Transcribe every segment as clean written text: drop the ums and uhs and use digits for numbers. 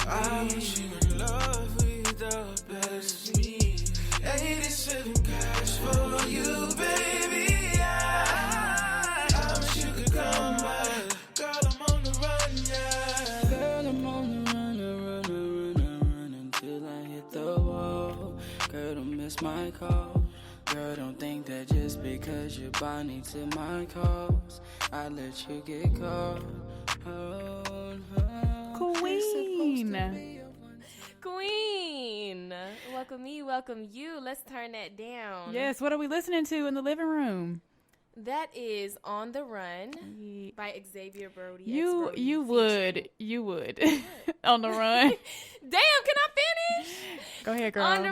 I wish you in love with the best of me. 87 cash for you, baby. I wish you could come back. Girl, I'm on the run, yeah. Girl, I'm on the run until I hit the wall. Girl, don't miss my call. Girl, don't think that just because you're bonding to my cause, I let you get caught. Queen. Welcome me, welcome you. Let's turn that down. Yes, what are we listening to in the living room? That is On the Run by Xavier Brody. You would. On the Run. Damn, can I finish? Go ahead, girl. On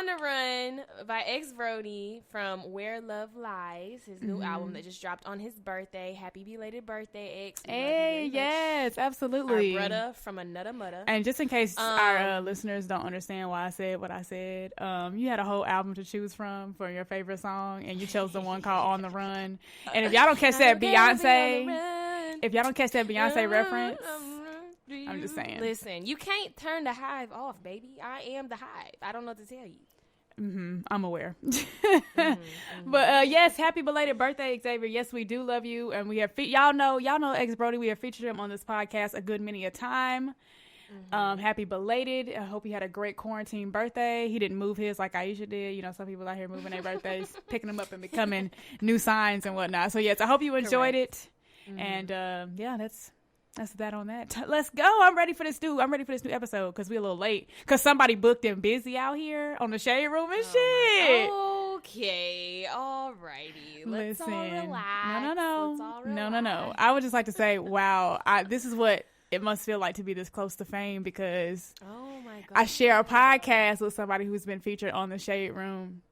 the Run by X Brody from Where Love Lies, his new album that just dropped on his birthday. Happy belated birthday, X. Hey, yes, absolutely. Our brother from another mother. And just in case our listeners don't understand why I said what I said, you had a whole album to choose from for your favorite song, and you chose the one called On the Run. And if y'all don't catch that Beyonce reference, I'm just saying. Listen, you can't turn the hive off, baby. I am the hive. I don't know what to tell you. I'm aware. But yes, happy belated birthday, Xavier. Yes, we do love you, and we have y'all know X Brody. We have featured him on this podcast a good many a time. Happy belated. I hope he had a great quarantine birthday. He didn't move his like Iyesha did. You know, some people out here moving their birthdays, picking them up and becoming new signs and whatnot. So yes, I hope you enjoyed it. And yeah, that's that on that. Let's go. I'm ready for this new episode because we're a little late because somebody booked and busy out here on the Shade Room and shit. Okay, alrighty. Let's all relax. No. I would just like to say, wow, this is what it must feel like to be this close to fame because my God, I share a podcast with somebody who's been featured on the Shade Room.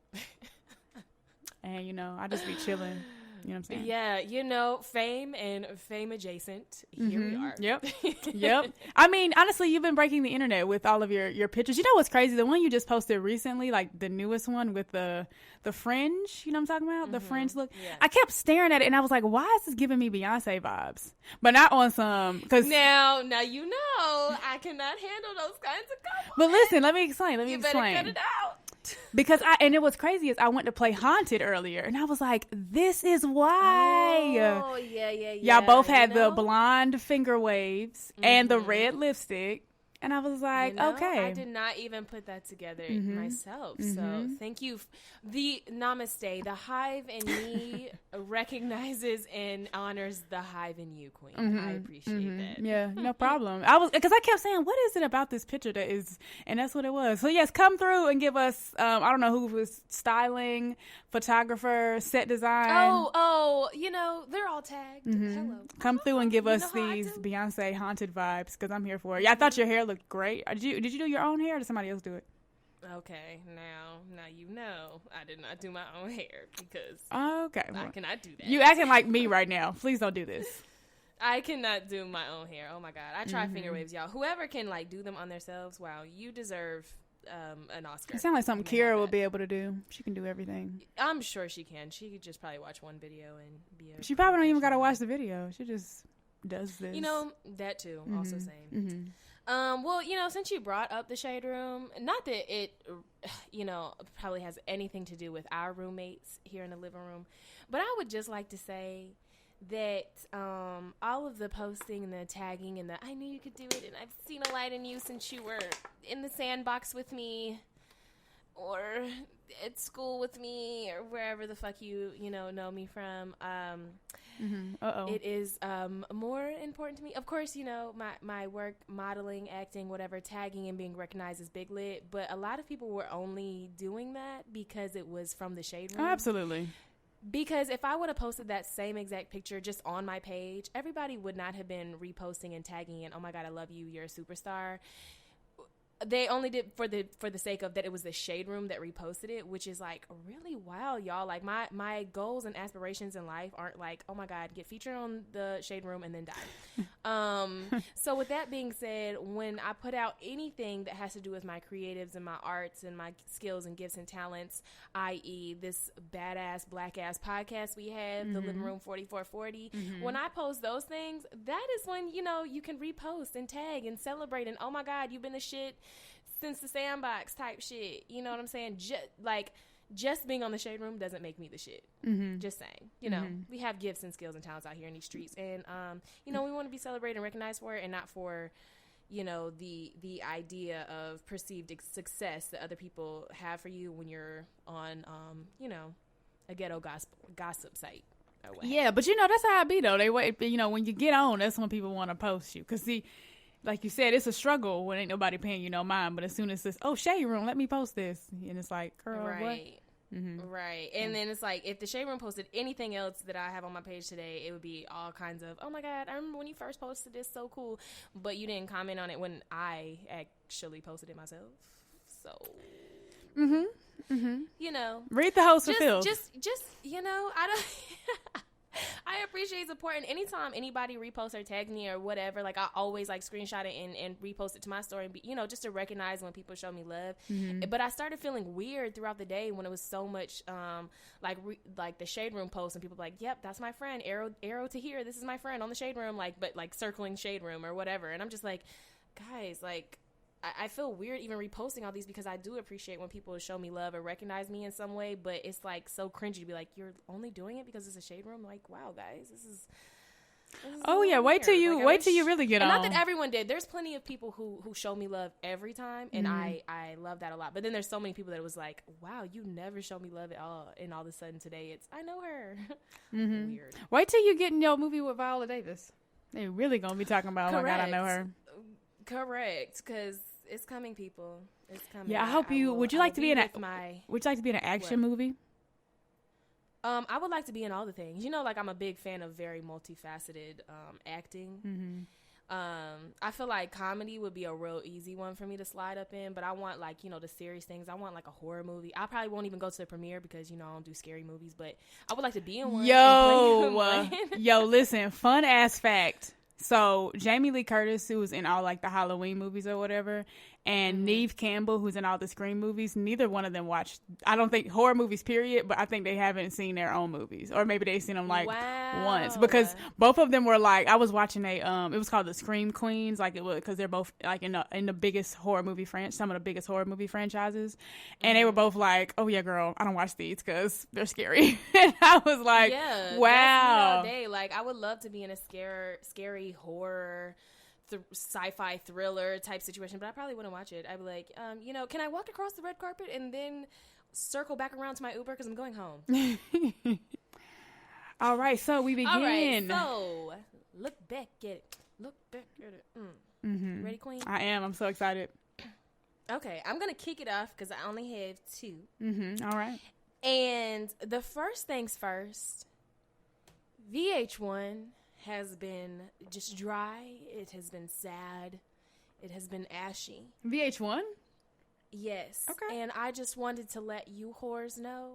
And, you know, I just be chilling. You know what I'm saying? Yeah, fame and fame adjacent. Here we are. Yep. I mean, honestly, you've been breaking the internet with all of your pictures. You know what's crazy? The one you just posted recently, like the newest one with the fringe, you know what I'm talking about? The fringe look. Yeah. I kept staring at it and I was like, why is this giving me Beyonce vibes? But not on some, because now you know I cannot handle those kinds of compliments. But listen, let me explain. You better cut it out. Because it was crazy is I went to play Haunted earlier and I was like, this is why. Oh, yeah. Y'all both had the blonde finger waves and the red lipstick. And I was like, okay. I did not even put that together myself. So thank you. The namaste, the hive in me recognizes and honors the hive in you, Queen. I appreciate that. Yeah, no problem. Because I kept saying, what is it about this picture that is, and that's what it was. So yes, come through and give us, I don't know who was styling, photographer, set design. Oh, they're all tagged. Hello. Come through and give us these Beyonce haunted vibes because I'm here for it. Yeah, I thought your hair looked great. Did you do your own hair or did somebody else do it? Okay, now you know I did not do my own hair because okay, I cannot do that. You acting like me right now. Please don't do this. I cannot do my own hair. Oh my God, I try finger waves, y'all. Whoever can do them on themselves, wow, you deserve an Oscar. It sounds like something Kira will be able to do. She can do everything. I'm sure she can. She could just probably watch one video and be She probably don't even gotta watch the video. She just does this. That too. Also same. Well, since you brought up the Shade Room, not that it, probably has anything to do with our roommates here in the living room, but I would just like to say that all of the posting and the tagging and the I knew you could do it and I've seen a light in you since you were in the sandbox with me or at school with me or wherever the fuck you know me from. It is more important to me. Of course, my work, modeling, acting, whatever, tagging and being recognized as big lit. But a lot of people were only doing that because it was from the Shade Room. Oh, absolutely. Because if I would have posted that same exact picture just on my page, everybody would not have been reposting and tagging and, oh my God, I love you, you're a superstar. They only did for the sake of that it was the Shade Room that reposted it, which is really wild, y'all. My goals and aspirations in life aren't oh my God, get featured on the Shade Room and then die. So with that being said, when I put out anything that has to do with my creatives and my arts and my skills and gifts and talents, i.e. this badass black ass podcast we have, the Living Room 4440, when I post those things, that is when, you know, you can repost and tag and celebrate and, oh my God, you've been the shit since the sandbox type shit. You know what I'm saying? Just being on the Shade Room doesn't make me the shit. Just saying. You know, we have gifts and skills and talents out here in these streets. And, you know, we want to be celebrated and recognized for it and not for, you know, the idea of perceived success that other people have for you when you're on, you know, a ghetto gossip site. Yeah, but, you know, that's how it be, though. They wait, you know, when you get on, that's when people want to post you. Because, see, like you said, it's a struggle when ain't nobody paying you no mind. But as soon as it's, oh, Shade Room, let me post this. And it's like, girl, right. what? Right. And then it's like, if the Shade Room posted anything else that I have on my page today, it would be all kinds of, oh my God, I remember when you first posted this, so cool. But you didn't comment on it when I actually posted it myself. So, you know. Read the host for Phil. Just, you know, I don't... I appreciate support, and anytime anybody reposts or tags me or whatever, like I always like screenshot it and repost it to my story, and be, you know, just to recognize when people show me love. But I started feeling weird throughout the day when it was so much like the Shade Room post, and people were like, yep, that's my friend, arrow to here, this is my friend on the Shade Room, but circling Shade Room or whatever. And I'm just like, guys, like, I feel weird even reposting all these because I do appreciate when people show me love or recognize me in some way, but it's like so cringy to be like, you're only doing it because it's a Shade Room. Like, wow, guys, this is oh yeah, wait till you really get on. Not that everyone did. There's plenty of people who show me love every time, and I love that a lot. But then there's so many people that it was like, wow, you never show me love at all, and all of a sudden today it's, I know her. Weird. Wait till you get in your movie with Viola Davis. They really gonna be talking about, oh my God, I know her. Correct, because it's coming, people. It's coming. Yeah, I hope you. Would you like to be in an action movie? I would like to be in all the things. You know, like I'm a big fan of very multifaceted acting. I feel like comedy would be a real easy one for me to slide up in, but I want, like, you know, the serious things. I want like a horror movie. I probably won't even go to the premiere because, you know, I don't do scary movies, but I would like to be in one. Yo, listen, fun ass fact. So Jamie Lee Curtis, who was in all like the Halloween movies or whatever, and Neve Campbell, who's in all the Scream movies, neither one of them watched, I don't think, horror movies, period, but I think they haven't seen their own movies. Or maybe they've seen them like once. Because both of them were like, I was watching it was called the Scream Queens, like it was, because they're both like in the biggest horror movie some of the biggest horror movie franchises. And they were both like, oh yeah, girl, I don't watch these because they're scary. And I was like, wow. That's me all day. Like, I would love to be in a scary horror sci-fi thriller type situation, but I probably wouldn't watch it. I'd be like, you know, can I walk across the red carpet and then circle back around to my Uber because I'm going home? All right, so we begin. All right, so look back at it. Look back at it. Ready, Queen? I am. I'm so excited. Okay, I'm gonna kick it off because I only have two. All right. And the first things first, VH1 has been just dry. It has been sad. It has been ashy. VH1? Yes. Okay. And I just wanted to let you whores know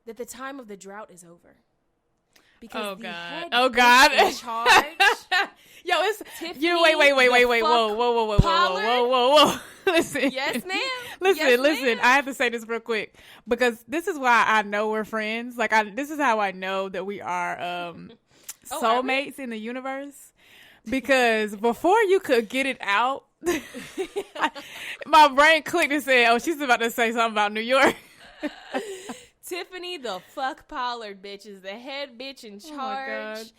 that the time of the drought is over. Because head bitch in charge. Yo, it's Tiffany, you. Wait. Whoa. Listen. Yes, ma'am. Listen. I have to say this real quick because this is why I know we're friends. Like, this is how I know that we are soulmates in the universe. Because before you could get it out, my brain clicked and said, "Oh, she's about to say something about New York." Tiffany the fuck Pollard, bitch, is the head bitch in charge.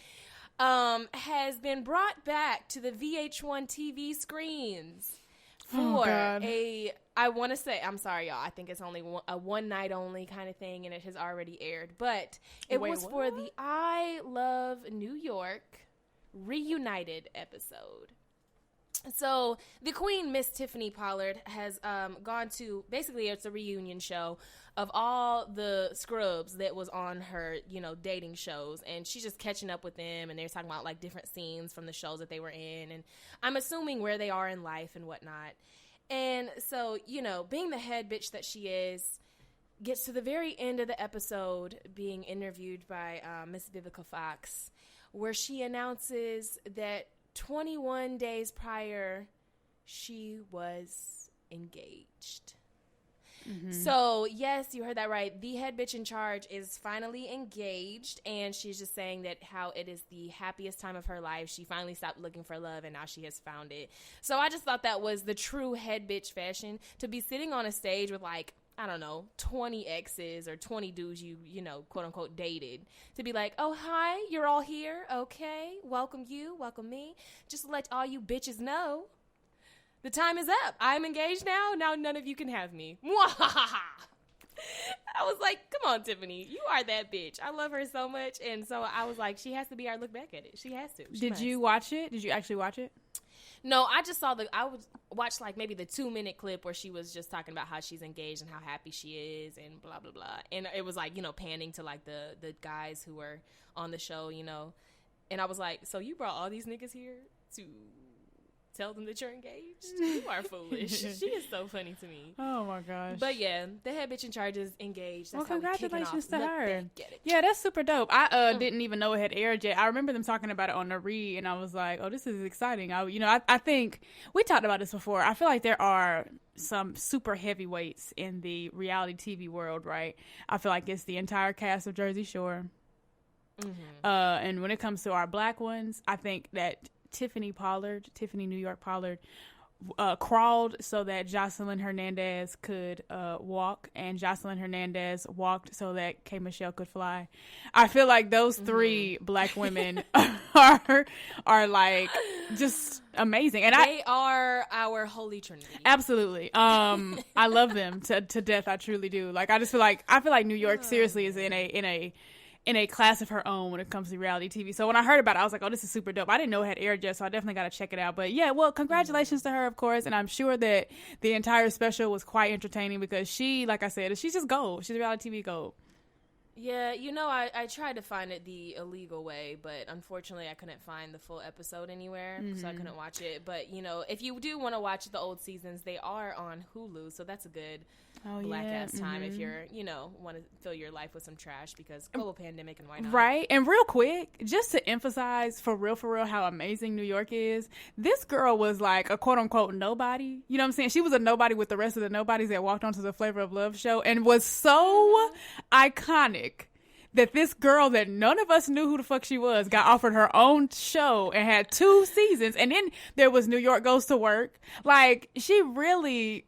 Has been brought back to the VH1 TV screens for I want to say, I'm sorry, y'all, I think it's only a one night only kind of thing, and it has already aired, but it was for the I Love New York Reunited episode. So the Queen, Miss Tiffany Pollard, has gone to, basically it's a reunion show of all the scrubs that was on her, you know, dating shows, and she's just catching up with them, and they're talking about like different scenes from the shows that they were in, and I'm assuming where they are in life and whatnot. And so, you know, being the head bitch that she is, gets to the very end of the episode being interviewed by Miss Vivica Fox, where she announces that 21 days prior, she was engaged. So, yes, you heard that right. The head bitch in charge is finally engaged, and she's just saying that how it is the happiest time of her life. She finally stopped looking for love, and now she has found it. So I just thought that was the true head bitch fashion, to be sitting on a stage with, like, I don't know, 20 exes or 20 dudes you know, quote unquote dated, to be like, oh, hi, you're all here. Okay. Welcome you. Welcome me. Just to let all you bitches know, the time is up. I'm engaged now. Now none of you can have me. I was like, come on, Tiffany. You are that bitch. I love her so much. And so I was like, she has to be our look back at it. She has to. Did you watch it? Did you actually watch it? No, I just saw I would watch like maybe the 2-minute clip where she was just talking about how she's engaged and how happy she is and blah, blah, blah. And it was like, you know, panning to like the guys who were on the show, you know. And I was like, so you brought all these niggas here to tell them that you're engaged? You are foolish. She is so funny to me. Oh my gosh. But yeah, the head bitch in charge is engaged. That's well, congratulations to her. Get it. Yeah, that's super dope. I didn't even know it had aired yet. I remember them talking about it on the read, and I was like, oh, this is exciting. I think we talked about this before. I feel like there are some super heavyweights in the reality TV world, right? I feel like it's the entire cast of Jersey Shore. And when it comes to our black ones, I think that Tiffany New York Pollard, crawled so that Jocelyn Hernandez could walk, and Jocelyn Hernandez walked so that K. Michelle could fly. I feel like those three black women are like just amazing, and they are our holy trinity. Absolutely. I love them to death. I truly do. Like, I feel like New York seriously is in a class of her own when it comes to reality TV. So when I heard about it, I was like, oh, this is super dope. I didn't know it had aired yet, so I definitely got to check it out. But yeah, well, congratulations to her, of course. And I'm sure that the entire special was quite entertaining because she, like I said, she's just gold. She's reality TV gold. Yeah, you know, I tried to find it the illegal way, but unfortunately I couldn't find the full episode anywhere, so I couldn't watch it. But, you know, if you do want to watch the old seasons, they are on Hulu, so that's a good black-ass time if you're, you know, want to fill your life with some trash because global pandemic and why not. Right, and real quick, just to emphasize for real how amazing New York is, this girl was like a quote-unquote nobody. You know what I'm saying? She was a nobody with the rest of the nobodies that walked onto the Flavor of Love show and was so iconic that this girl that none of us knew who the fuck she was got offered her own show and had 2 seasons. And then there was New York Goes to Work. Like, she really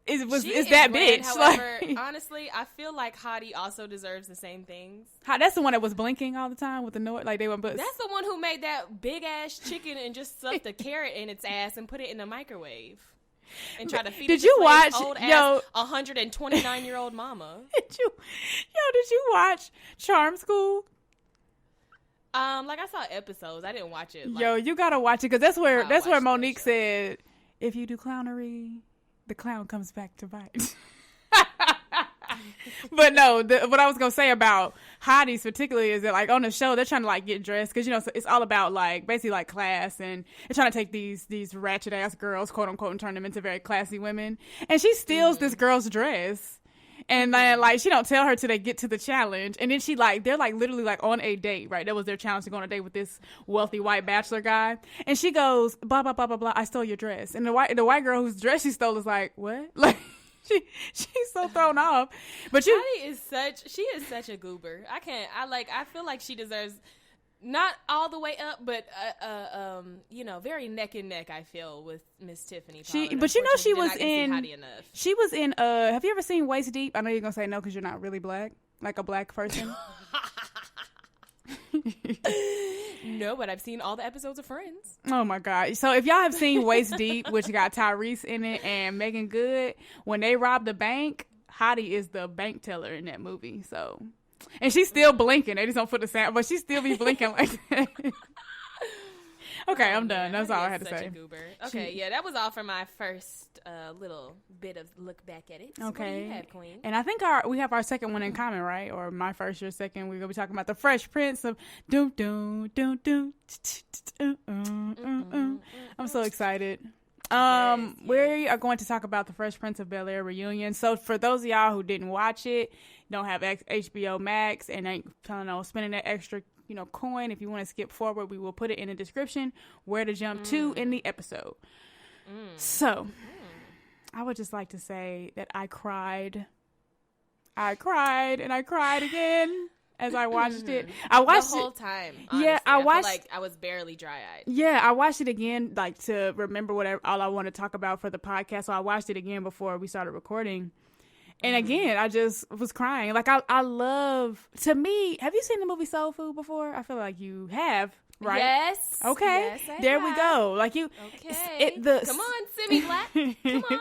is that bitch. However, honestly, I feel like Hottie also deserves the same things. That's the one that was blinking all the time with the noise. Like, they were. That's the one who made that big ass chicken and just stuffed a carrot in its ass and put it in the microwave. And try to feed did you watch old ass 129-year-old mama? Did you watch Charm School? Like I saw episodes. I didn't watch it. You gotta watch it because that's where Monique said, if you do clownery, the clown comes back to bite. But no, what I was gonna say about hotties particularly is that, like, on the show they're trying to like get dressed because, you know, so it's all about like basically like class, and they're trying to take these ratchet ass girls, quote unquote, and turn them into very classy women. And she steals this girl's dress, and then like she don't tell her till they get to the challenge, and then they're like literally like on a date, right? That was their challenge, to go on a date with this wealthy white bachelor guy, and she goes blah blah blah blah blah, I stole your dress, and the white girl whose dress she stole is like, what? Like. She's so thrown off. But she is such a goober. I feel like she deserves not all the way up, but you know, very neck and neck, I feel, with Miss Tiffany Pollard. But you know, she was in have you ever seen Waist Deep? I know you're gonna say no because you're not really black, like a black person. No, but I've seen all the episodes of Friends. Oh my god. So if y'all have seen Waist Deep, which got Tyrese in it and Megan Good, when they rob the bank, Hottie is the bank teller in that movie. So, and she's still blinking. They just don't put the sound, but she still be blinking like that. Okay, I'm done. That's all I had to say. Okay, yeah, that was all for my first little bit of look back at it. So okay. What do you have, Queen? And I think we have our second one in common, right? Or my first, your second. We're going to be talking about the Fresh Prince of doom doom doom doom. I'm so excited. We are going to talk about the Fresh Prince of Bel-Air reunion. So for those of y'all who didn't watch it, don't have HBO Max, and ain't planning on spending that extra coin. If you want to skip forward, we will put it in the description where to jump to in the episode. So I would just like to say that I cried and I cried again as I watched it. I watched the whole time. Honestly. Yeah, I watched. Feel like I was barely dry-eyed. Yeah, I watched it again, like to remember all I want to talk about for the podcast. So I watched it again before we started recording, and again, I just was crying. Like I love. To me, have you seen the movie Soul Food before? I feel like you have. Right? Yes. Okay. Yes, there we go. Like you. Okay. Come on, Simi Black. Come on.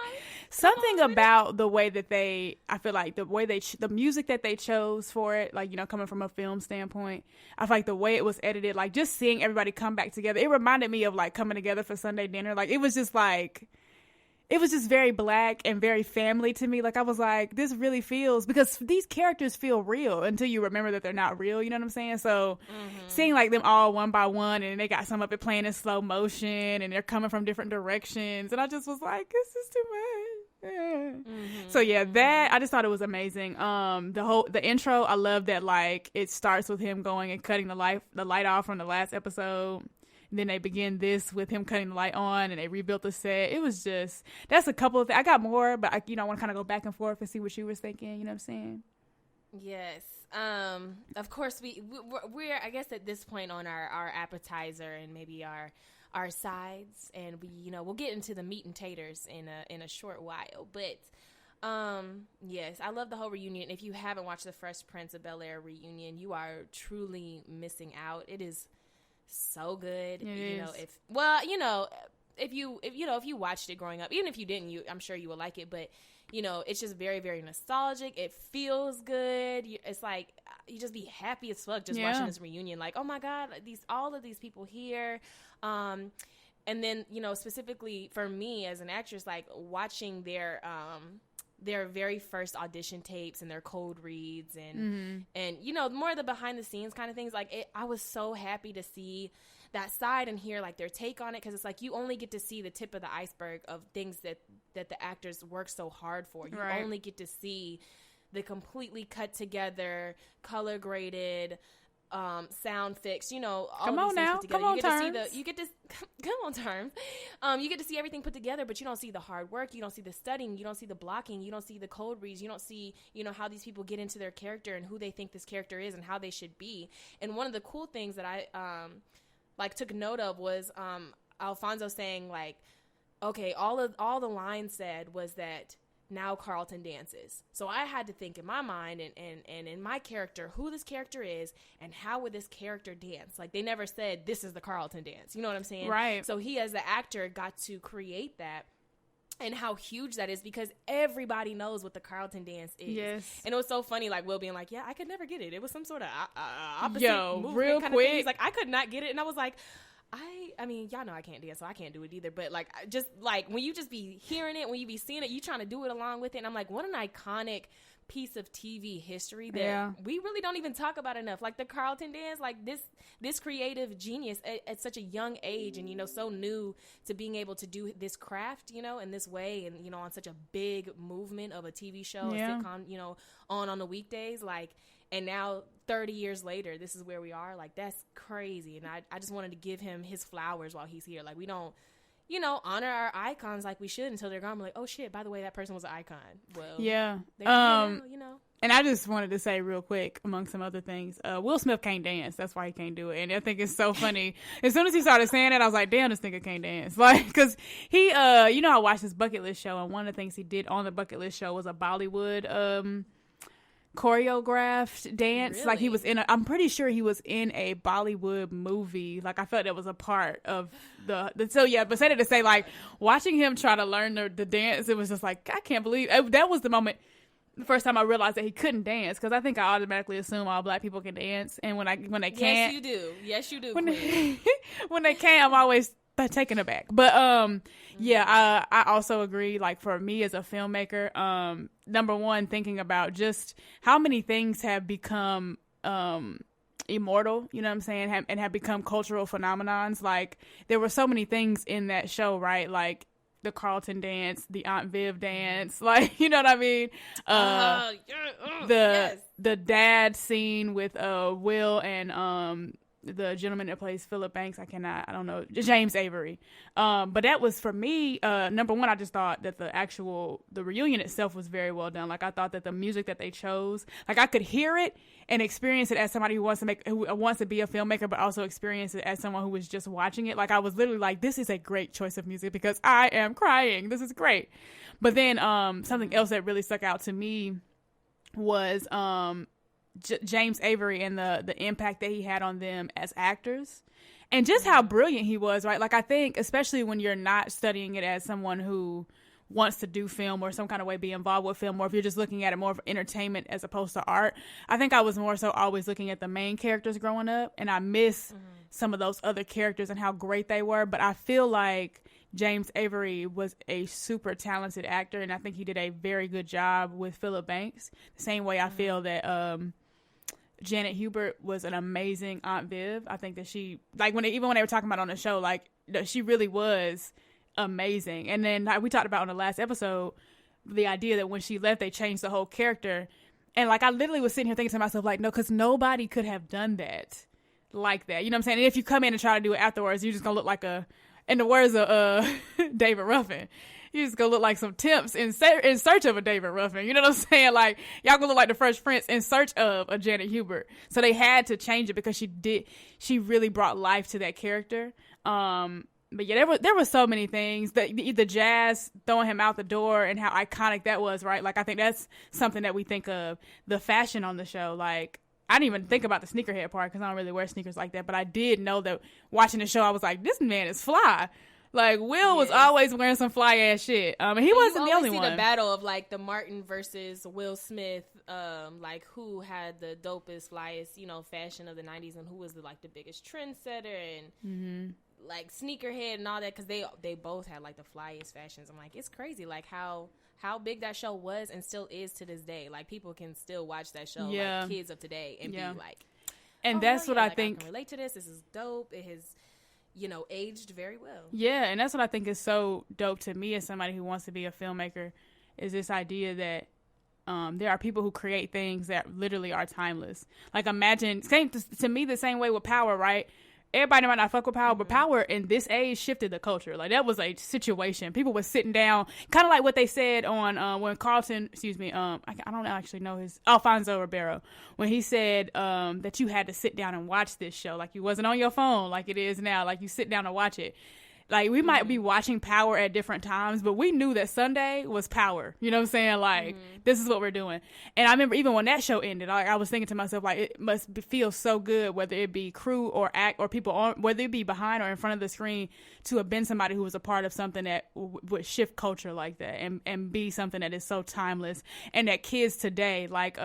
Something about the way that I feel like the way the music that they chose for it, like, coming from a film standpoint, I feel like the way it was edited, like just seeing everybody come back together, it reminded me of like coming together for Sunday dinner. Like it was just very Black and very family to me. Like I was like, this really feels, because these characters feel real until you remember that they're not real. You know what I'm saying? So seeing like them all one by one, and they got some of it playing in slow motion, and they're coming from different directions, and I just was like, this is too much. So yeah, that I just thought it was amazing. The intro, I love that, like it starts with him going and cutting the light off from the last episode. And then they begin this with him cutting the light on, and they rebuilt the set. It was just, that's a couple of things. I got more, but I want to kind of go back and forth and see what you was thinking. You know what I'm saying? Yes. Of course we're I guess at this point on our appetizer and maybe our sides, and we'll get into the meat and taters in a short while. But yes, I love the whole reunion. If you haven't watched the Fresh Prince of Bel-Air reunion, you are truly missing out. It is so good. If you watched it growing up, even if you didn't, I'm sure you will like it. But it's just very, very nostalgic. It feels good. It's like you just be happy as fuck just watching this reunion. Like, oh my God, all of these people here. And then specifically for me as an actress, like watching their very first audition tapes and their code reads and more of the behind the scenes kind of things. Like I was so happy to see that side and hear like their take on it, because it's like you only get to see the tip of the iceberg of things that the actors work so hard for. You only get to see the completely cut together, color graded, sound fixed, all come of on these now, things put together. come on, You get to see everything put together, but you don't see the hard work, you don't see the studying, you don't see the blocking, you don't see the code reads, you don't see, how these people get into their character and who they think this character is and how they should be. And one of the cool things that I took note of was Alfonso saying like, okay, all the line said was that now Carlton dances. So I had to think in my mind and in my character who this character is and how would this character dance. Like they never said this is the Carlton dance. You know what I'm saying? Right. So he as the actor got to create that. And how huge that is, because everybody knows what the Carlton dance is. Yes. And it was so funny, like Will being like, yeah, I could never get it. It was some sort of opposite movement real kind quick. Of thing. He's like, I could not get it. And I was like, I mean, y'all know I can't dance, so I can't do it either. But like, just like when you just be hearing it, when you be seeing it, you trying to do it along with it. And I'm like, what an iconic piece of TV history that we really don't even talk about enough. Like the Carlton dance, like this creative genius at such a young age, and so new to being able to do this craft, in this way, and on such a big movement of a TV show, a sitcom, on the weekdays, like. And now 30 years later, this is where we are. Like, that's crazy. And I just wanted to give him his flowers while he's here. Like, we don't, honor our icons like we should until they're gone. We're like, oh, shit, by the way, that person was an icon. Well, yeah. And I just wanted to say real quick, among some other things, Will Smith can't dance. That's why he can't do it. And I think it's so funny. As soon as he started saying that, I was like, damn, this nigga can't dance. Like, because he, I watched his bucket list show, and one of the things he did on the bucket list show was a Bollywood choreographed dance. Really? Like he was I'm pretty sure he was in a Bollywood movie. Like I felt that was a part of so yeah, but said it to say, like, watching him try to learn the dance, it was just like, I can't believe that was the moment, the first time I realized that he couldn't dance, because I think I automatically assume all black people can dance, and when they can't, yes you do when they can't, I'm always taken aback. But I also agree, like for me as a filmmaker, number one, thinking about just how many things have become immortal, you know what I'm saying, and have become cultural phenomenons. Like there were so many things in that show, right? Like the Carlton dance, the Aunt Viv dance, like, you know what I mean? The dad scene with Will and the gentleman that plays Philip Banks. I don't know, James Avery. But that was, for me, number one, I just thought that the reunion itself was very well done. Like, I thought that the music that they chose, like, I could hear it and experience it as somebody who wants to be a filmmaker, but also experience it as someone who was just watching it. Like, I was literally like, this is a great choice of music because I am crying. This is great. But then something else that really stuck out to me was James Avery and the impact that he had on them as actors, and just how brilliant he was, right? Like, I think especially when you're not studying it as someone who wants to do film or some kind of way be involved with film, or if you're just looking at it more of entertainment as opposed to art, I think I was more so always looking at the main characters growing up, and I miss some of those other characters and how great they were. But I feel like James Avery was a super talented actor, and I think he did a very good job with Philip Banks. The same way I feel that Janet Hubert was an amazing Aunt Viv. I think that she, like, when they were talking about it on the show, like, she really was amazing. And then we talked about on the last episode the idea that when she left, they changed the whole character. And, like, I literally was sitting here thinking to myself, like, no, because nobody could have done that like that. You know what I'm saying? And if you come in and try to do it afterwards, you're just going to look like in the words of David Ruffin, you just gonna look like some temps in search of a David Ruffin. You know what I'm saying? Like, y'all gonna look like the Fresh Prince in search of a Janet Hubert. So they had to change it because she really brought life to that character. But yeah, there were so many things. The jazz throwing him out the door and how iconic that was, right? Like, I think that's something that we think of. The fashion on the show, like, I didn't even think about the sneakerhead part because I don't really wear sneakers like that. But I did know that watching the show, I was like, this man is fly. Like, Will was always wearing some fly ass shit. And he wasn't the only one. You see the battle of, like, the Martin versus Will Smith, like, who had the dopest, flyest, fashion of the 90s, and who was the biggest trendsetter and like sneakerhead and all that, because they both had like the flyest fashions. I'm like, it's crazy, like how big that show was and still is to this day. Like, people can still watch that show, like kids of today, and be like, and that's what I think. I can relate to this. This is dope. It has, aged very well. Yeah, and that's what I think is so dope to me as somebody who wants to be a filmmaker, is this idea that there are people who create things that literally are timeless. Like, imagine, to me, the same way with Power, right? Everybody might not fuck with Power, but Power in this age shifted the culture. Like, that was a situation. People were sitting down, kind of like what they said on when Carlton, I don't actually know Alfonso Ribeiro, when he said that you had to sit down and watch this show. Like, you wasn't on your phone like it is now. Like, you sit down and watch it. Like, we might be watching Power at different times, but we knew that Sunday was Power. You know what I'm saying? Like, this is what we're doing. And I remember even when that show ended, I was thinking to myself, like, it must feel so good, whether it be crew or act or people on, whether it be behind or in front of the screen, to have been somebody who was a part of something that would shift culture like that and be something that is so timeless. And that kids today, like,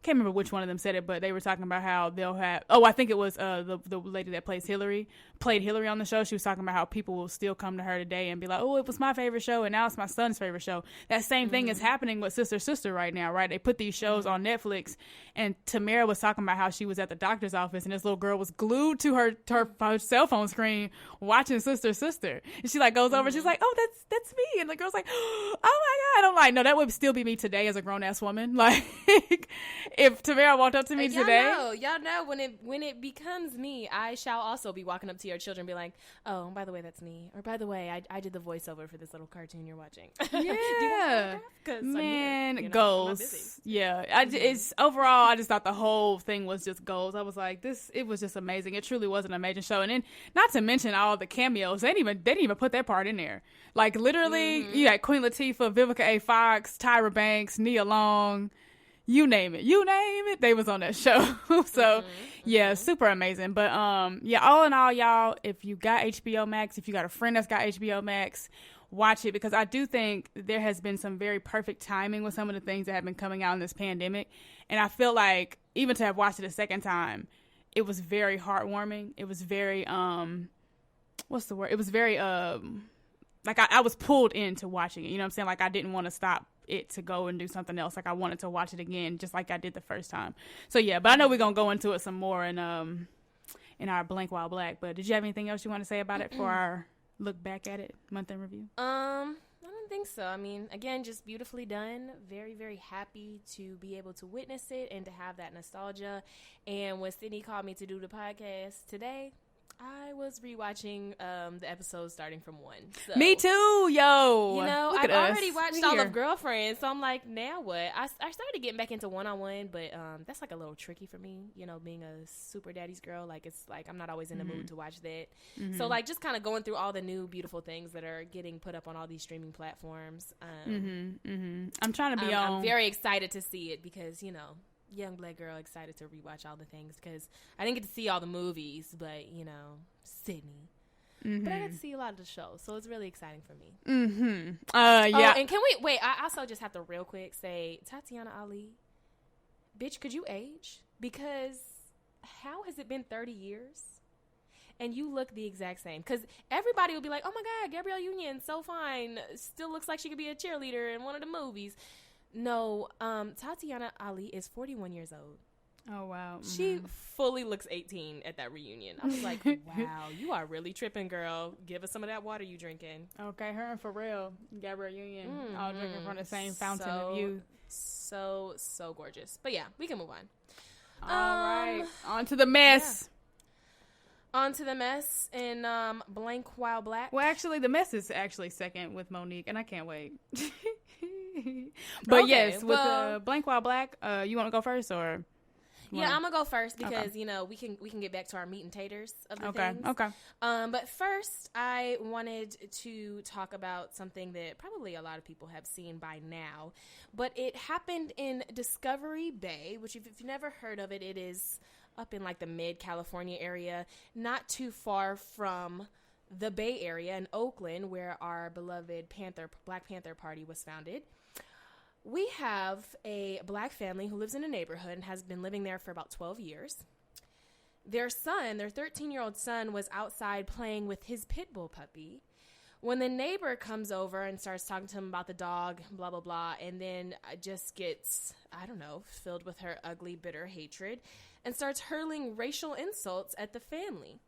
can't remember which one of them said it, but they were talking about how they'll have, I think it was the lady that played Hillary on the show. She was talking about how people will still come to her today and be like, oh, it was my favorite show and now it's my son's favorite show. That same thing is happening with Sister right now, right? They put these shows on Netflix, and Tamara was talking about how she was at the doctor's office and this little girl was glued to her cell phone screen watching Sister. And she like goes over, she's like, oh, that's me. And the girl's like, oh my God. I'm like, no, that would still be me today as a grown ass woman. Like, if Tamara walked up to me today, y'all know when it becomes me, I shall also be walking up to your children and be like, oh, by the way, that's me, or by the way, I did the voiceover for this little cartoon you're watching. Yeah. Man, goals. Yeah, it's overall, I just thought the whole thing was just goals. I was like, it was just amazing. It truly was an amazing show. And then, not to mention all the cameos, they didn't even put that part in there. Like, literally, you had Queen Latifah, Vivica A. Fox, Tyra Banks, Nia Long. You name it, they was on that show. So yeah, super amazing. But all in all, y'all, if you got HBO Max, if you got a friend that's got HBO Max, watch it, because I do think there has been some very perfect timing with some of the things that have been coming out in this pandemic. And I feel like even to have watched it a second time, it was very heartwarming. It was very what's the word? It was very like I was pulled into watching it. You know what I'm saying? Like, I didn't want to stop it to go and do something else. Like, I wanted to watch it again, just like I did the first time. So yeah, but I know we're gonna go into it some more in our Blank While Black. But did you have anything else you want to say about it for our look back at it month in review? I don't think so. I mean, again, just beautifully done. Very, very happy to be able to witness it and to have that nostalgia. And when Sydney called me to do the podcast today, I was rewatching the episodes starting from 1. So, me too, yo. You know, Look I've at already us. watched We all here. of Girlfriends, so I'm like, now what? I started getting back into one-on-one, but that's like a little tricky for me, you know, being a super daddy's girl. Like, it's like I'm not always in the mood to watch that. So, like, just kind of going through all the new beautiful things that are getting put up on all these streaming platforms. I'm trying to be on. I'm very excited to see it because, you know, young black girl excited to rewatch all the things because I didn't get to see all the movies, but, you know, Sydney. But I got to see a lot of the shows, so it's really exciting for me. Yeah. Oh, and can we wait? I also just have to real quick say, Tatiana Ali, bitch, could you age? Because how has it been 30 years? And you look the exact same. Because everybody will be like, oh my God, Gabrielle Union, so fine. Still looks like she could be a cheerleader in one of the movies. No, Tatiana Ali is 41 years old. Oh, wow. She fully looks 18 at that reunion. I was like, wow, you are really tripping, girl. Give us some of that water you drinking. Okay, her and Pharrell, Gabrielle Union, all drinking from the same fountain of youth. So gorgeous. But yeah, we can move on. All right, on to the mess. Yeah. On to the mess in Blank While Black. Well, actually, the mess is actually second with Monique, and I can't wait. But Okay, yes, with well, Blank While Black, you want to go first, or? Yeah, I'm gonna go first because you know we can get back to our meat and taters of the things. Okay. But first, I wanted to talk about something that probably a lot of people have seen by now, but it happened in Discovery Bay, which if you've never heard of it, it is up in like the mid-California area, not too far from the Bay Area in Oakland, where our beloved Black Panther Party was founded. We have a black family who lives in a neighborhood and has been living there for about 12 years. Their 13-year-old son, was outside playing with his pit bull puppy when the neighbor comes over and starts talking to him about the dog, blah, blah, blah, and then just gets, I don't know, filled with her ugly, bitter hatred and starts hurling racial insults at the family.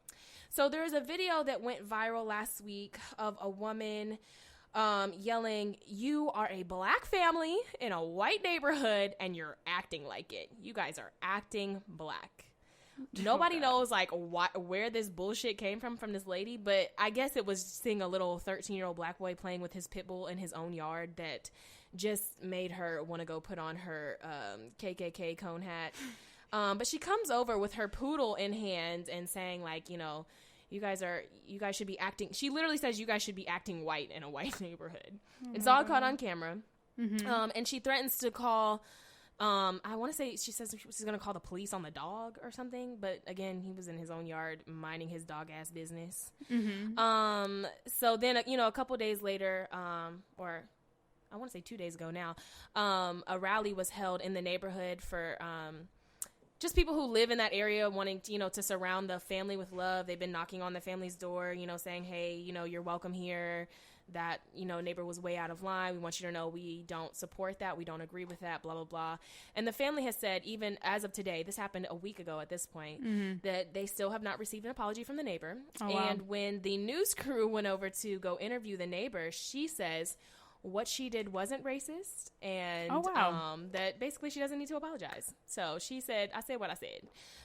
So there's a video that went viral last week of a woman yelling, "You are a black family in a white neighborhood and you're acting like it. You guys are acting black." Nobody knows like where this bullshit came from this lady, but I guess it was seeing a little 13-year-old black boy playing with his pit bull in his own yard that just made her want to go put on her KKK cone hat. But she comes over with her poodle in hand and saying like, you know, you guys should be acting. She literally says you guys should be acting white in a white neighborhood. It's all caught on camera. And she threatens to call, I want to say she says she's going to call the police on the dog or something. But again, he was in his own yard minding his dog ass business. So then, you know, a couple days later, or I want to say 2 days ago now, a rally was held in the neighborhood for, just people who live in that area wanting to, you know, to surround the family with love. They've been knocking on the family's door, you know, saying, hey, you know, you're welcome here. That, you know, neighbor was way out of line. We want you to know we don't support that. We don't agree with that, blah, blah, blah. And the family has said, even as of today, this happened a week ago at this point, that they still have not received an apology from the neighbor. And when the news crew went over to go interview the neighbor, she says what she did wasn't racist, and that basically she doesn't need to apologize. So she said, I said what I said.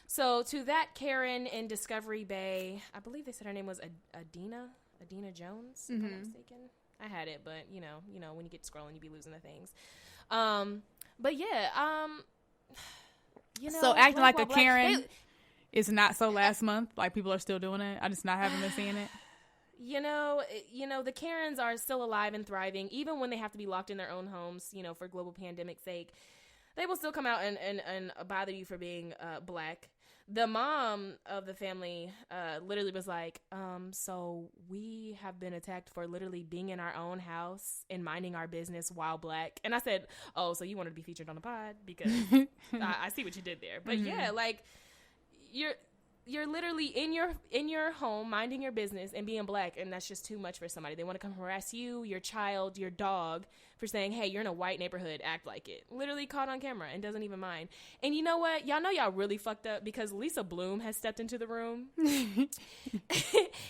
So to that Karen in Discovery Bay, I believe they said her name was Adina Jones, if I'm not mistaken. I had it, but you know, when you get scrolling, you be losing the things. But yeah, you know, so acting like a Karen is not so last month. Like people are still doing it. I just not haven't been seeing it. You know, the Karens are still alive and thriving, even when they have to be locked in their own homes, you know, for global pandemic's sake. They will still come out and bother you for being black. The mom of the family literally was like, so we have been attacked for literally being in our own house and minding our business while black. And I said, oh, so you wanted to be featured on the pod? Because I see what you did there. But yeah, like you're literally in your home minding your business and being black, and that's just too much for somebody. They want to come harass you, your child, your dog for saying, hey, you're in a white neighborhood, act like it. Literally caught on camera and doesn't even mind. And you know what? Y'all know y'all really fucked up because Lisa Bloom has stepped into the room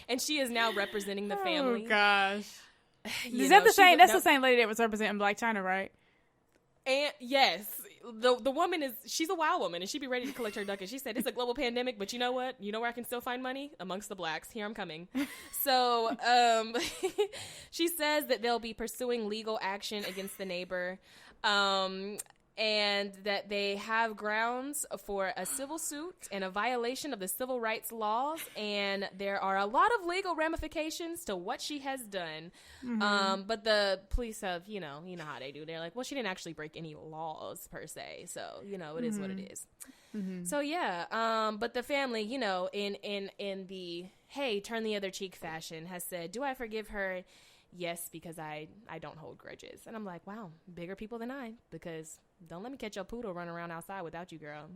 and she is now representing the family. Oh gosh. Is that the same? That's the same lady that was representing Black China, right? And yes, the woman she's a wild woman, and she'd be ready to collect her duck. And she said, it's a global pandemic, but you know what? You know where I can still find money? Amongst the blacks. Here I'm coming. So she says that they'll be pursuing legal action against the neighbor, and that they have grounds for a civil suit and a violation of the civil rights laws, and there are a lot of legal ramifications to what she has done. But the police have, you know how they do. They're like, well, she didn't actually break any laws per se, so it is what it is. So yeah, but the family, in the hey, turn the other cheek fashion, has said, do I forgive her? Yes, because I don't hold grudges. And I'm like, wow, bigger people than I, because don't let me catch your poodle running around outside without you, girl.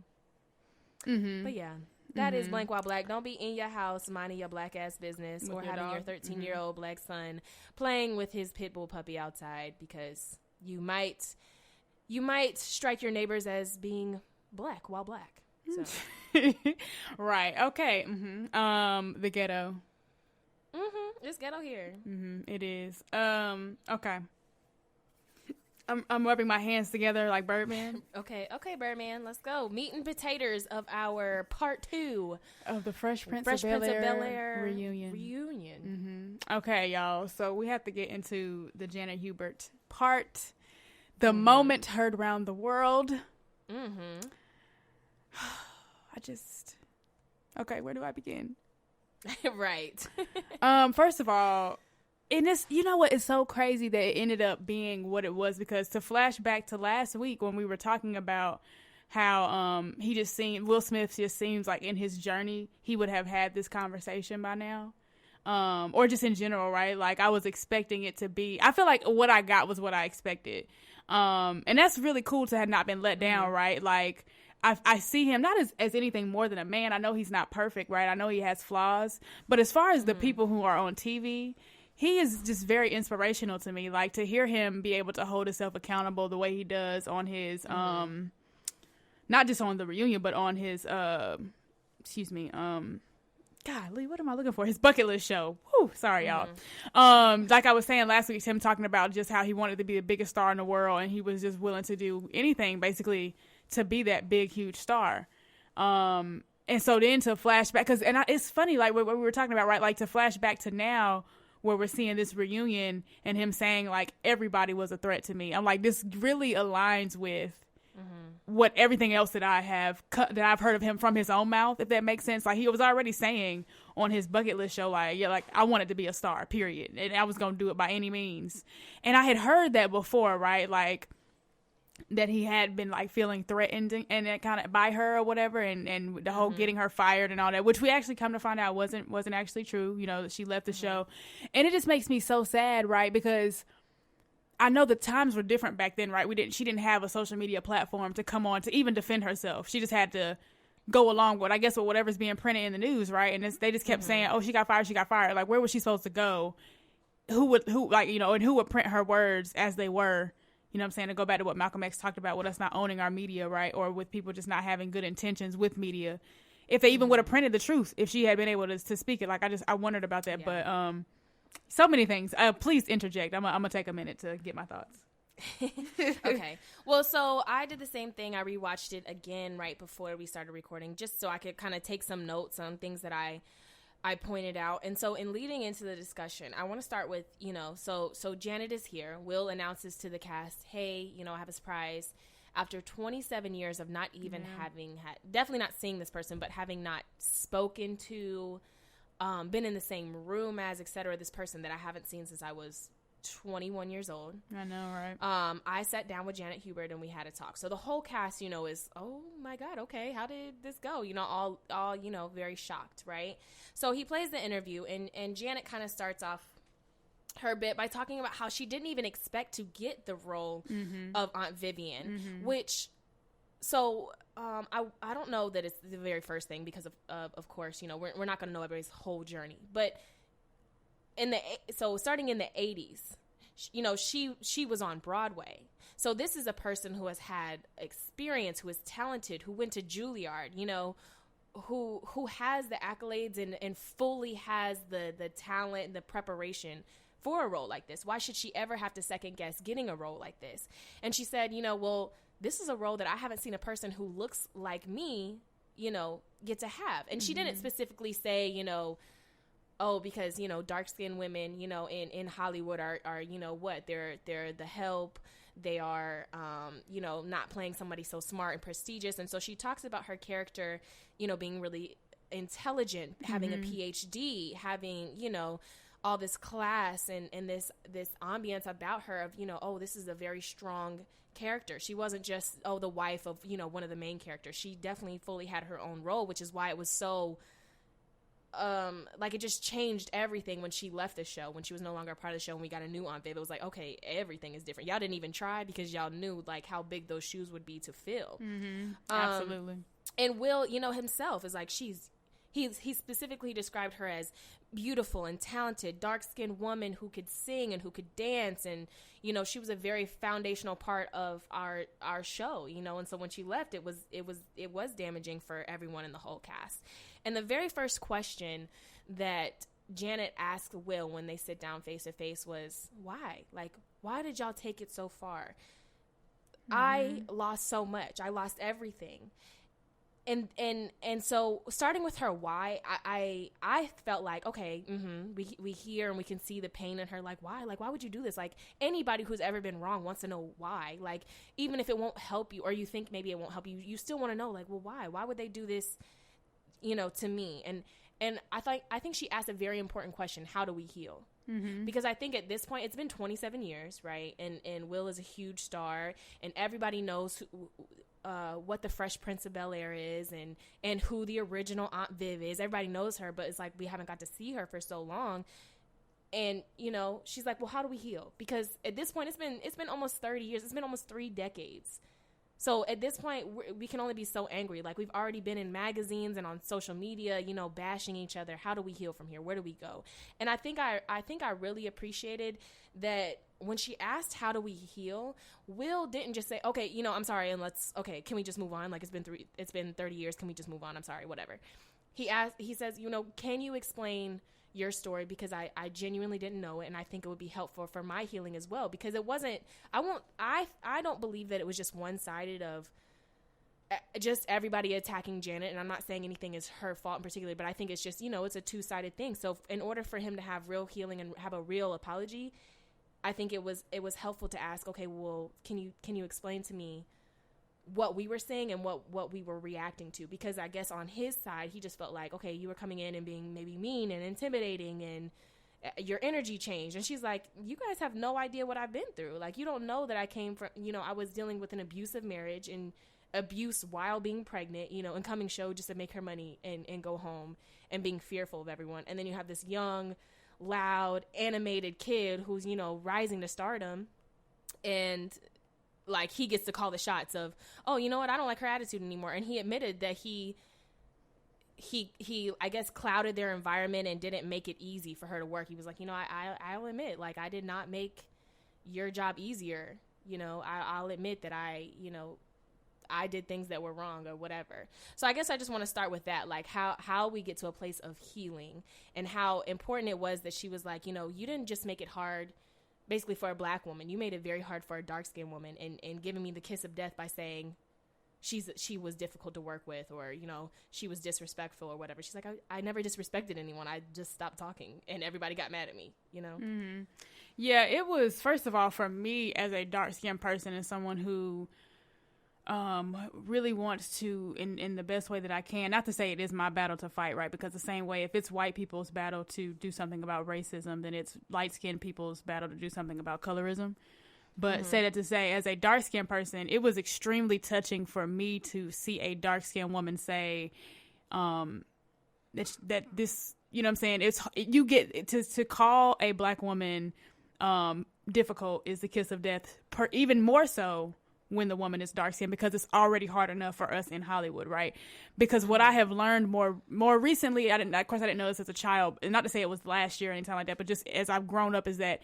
But yeah, that is Blank While Black. Don't be in your house minding your black ass business with or having your 13-year-old black son playing with his pit bull puppy outside, because you might strike your neighbors as being black while black. So. Right. Okay. The ghetto. It's ghetto here. It is. Okay. I'm rubbing my hands together like Birdman. Okay, Birdman, let's go. Meat and potatoes of our part 2 of the Fresh Prince of Bel-Air reunion. Okay, y'all. So we have to get into the Janet Hubert part. The moment heard around the world. Okay, where do I begin? Right. First of all, in this, you know what, it's so crazy that it ended up being what it was, because to flash back to last week when we were talking about how Will Smith just seems like in his journey he would have had this conversation by now, or just in general, right? Like, I was expecting it to be, I feel like what I got was what I expected, and that's really cool to have not been let down, right? Like, I see him not as anything more than a man. I know he's not perfect, right? I know he has flaws. But as far as the people who are on TV, he is just very inspirational to me. Like, to hear him be able to hold himself accountable the way he does on his, not just on the reunion, but on his, golly, what am I looking for? His bucket list show. Whew, sorry, y'all. Like I was saying last week, him talking about just how he wanted to be the biggest star in the world, and he was just willing to do anything, basically, to be that big, huge star. And so then to flashback, it's funny, like what we were talking about, right? Like, to flash back to now where we're seeing this reunion and him saying, like, everybody was a threat to me. I'm like, this really aligns with what everything else that I've heard of him from his own mouth, if that makes sense. Like, he was already saying on his bucket list show, like, yeah, like, I wanted to be a star, period. And I was going to do it by any means. And I had heard that before, right? Like, that he had been, like, feeling threatened and that kind of by her or whatever, and the whole getting her fired and all that, which we actually come to find out wasn't actually true, that she left the show. And it just makes me so sad, right? Because I know the times were different back then, right? She didn't have a social media platform to come on to even defend herself. She just had to go along with, I guess, with whatever's being printed in the news, right? And they just kept saying, oh, she got fired. Like, where was she supposed to go? And who would print her words as they were? You know what I'm saying? To go back to what Malcolm X talked about with us not owning our media, right? Or with people just not having good intentions with media. If they even would have printed the truth, if she had been able to speak it. Like, I wondered about that. Yeah. But so many things. Please interject. I'm going to take a minute to get my thoughts. Okay. Well, so I did the same thing. I rewatched it again right before we started recording, just so I could kind of take some notes on things that I pointed out. And so in leading into the discussion, I want to start with, so Janet is here. Will announces to the cast, hey, I have a surprise. After 27 years of not even having definitely not seeing this person, but having not spoken to, been in the same room as, etc., this person that I haven't seen since I was 21 years old. I know, right? I sat down with Janet Hubert and we had a talk. So the whole cast, is, oh my God, okay, how did this go? All very shocked, right? So he plays the interview and Janet kind of starts off her bit by talking about how she didn't even expect to get the role of Aunt Vivian, which, so I don't know that it's the very first thing because of course, we're not going to know everybody's whole journey, but starting in the 80s, she was on Broadway. So this is a person who has had experience, who is talented, who went to Juilliard, who has the accolades and fully has the talent and the preparation for a role like this? Why should she ever have to second guess getting a role like this? And she said, well, this is a role that I haven't seen a person who looks like me, get to have. And she didn't specifically say, oh, because, dark-skinned women, in Hollywood are what? They're the help. They are, not playing somebody so smart and prestigious. And so she talks about her character, being really intelligent, having a PhD, having, all this class and this ambience about her of, oh, this is a very strong character. She wasn't just, the wife of, one of the main characters. She definitely fully had her own role, which is why it was so, it just changed everything when she left the show, when she was no longer a part of the show and we got a new Aunt Viv. It was like, okay, everything is different. Y'all didn't even try because y'all knew how big those shoes would be to fill. Absolutely. And Will, himself is like, he specifically described her as beautiful and talented, dark-skinned woman who could sing and who could dance. And, she was a very foundational part of our show, and so when she left, it was damaging for everyone in the whole cast. And the very first question that Janet asked Will when they sit down face to face was, why? Why did y'all take it so far? I lost so much. I lost everything. And so starting with her why, I felt like, okay, we hear and we can see the pain in her. Why? Why would you do this? Anybody who's ever been wrong wants to know why. Even if it won't help you or you think maybe it won't help you, you still want to know, well, why? Why would they do this, to me? And I think she asked a very important question. How do we heal? Because I think at this point, it's been 27 years, right? And Will is a huge star and everybody knows what the Fresh Prince of Bel-Air is and who the original Aunt Viv is. Everybody knows her, but it's we haven't got to see her for so long. And, she's like, well, how do we heal? Because at this point, it's been almost 30 years. It's been almost 3 decades. So at this point, we can only be so angry. We've already been in magazines and on social media, bashing each other. How do we heal from here? Where do we go? And I think I really appreciated that when she asked, how do we heal? Will didn't just say, okay, I'm sorry. And can we just move on? It's been 30 years. Can we just move on? I'm sorry, whatever. He says, can you explain your story? Because I genuinely didn't know it. And I think it would be helpful for my healing as well, because it wasn't, I don't believe that it was just one-sided of just everybody attacking Janet. And I'm not saying anything is her fault in particular, but I think it's just, it's a two-sided thing. So in order for him to have real healing and have a real apology, I think it was helpful to ask, okay, well, can you explain to me what we were saying and what we were reacting to? Because I guess on his side, he just felt like, okay, you were coming in and being maybe mean and intimidating and your energy changed. And she's like, you guys have no idea what I've been through. You don't know that I came from, I was dealing with an abusive marriage and abuse while being pregnant, and coming show just to make her money and go home and being fearful of everyone. And then you have this young, loud, animated kid who's, rising to stardom, and he gets to call the shots of, oh, you know what, I don't like her attitude anymore. And he admitted that he I guess clouded their environment and didn't make it easy for her to work. He was like, I'll admit, I did not make your job easier. I'll admit that I did things that were wrong or whatever. So I guess I just want to start with that, how we get to a place of healing and how important it was that she was like, you didn't just make it hard basically for a black woman. You made it very hard for a dark-skinned woman and giving me the kiss of death by saying she was difficult to work with, or, she was disrespectful or whatever. She's like, I never disrespected anyone. I just stopped talking and everybody got mad at me, Yeah, it was, first of all, for me as a dark-skinned person and someone who really wants to, in the best way that I can, not to say it is my battle to fight, right? Because the same way, if it's white people's battle to do something about racism, then it's light-skinned people's battle to do something about colorism. But say that to say, as a dark-skinned person, it was extremely touching for me to see a dark-skinned woman say, that this, what I'm saying? You get to call a black woman, difficult is the kiss of death, even more so when the woman is dark-skinned, because it's already hard enough for us in Hollywood, right? Because what I have learned more recently, I didn't know this as a child, and not to say it was last year or anything like that, but just as I've grown up, is that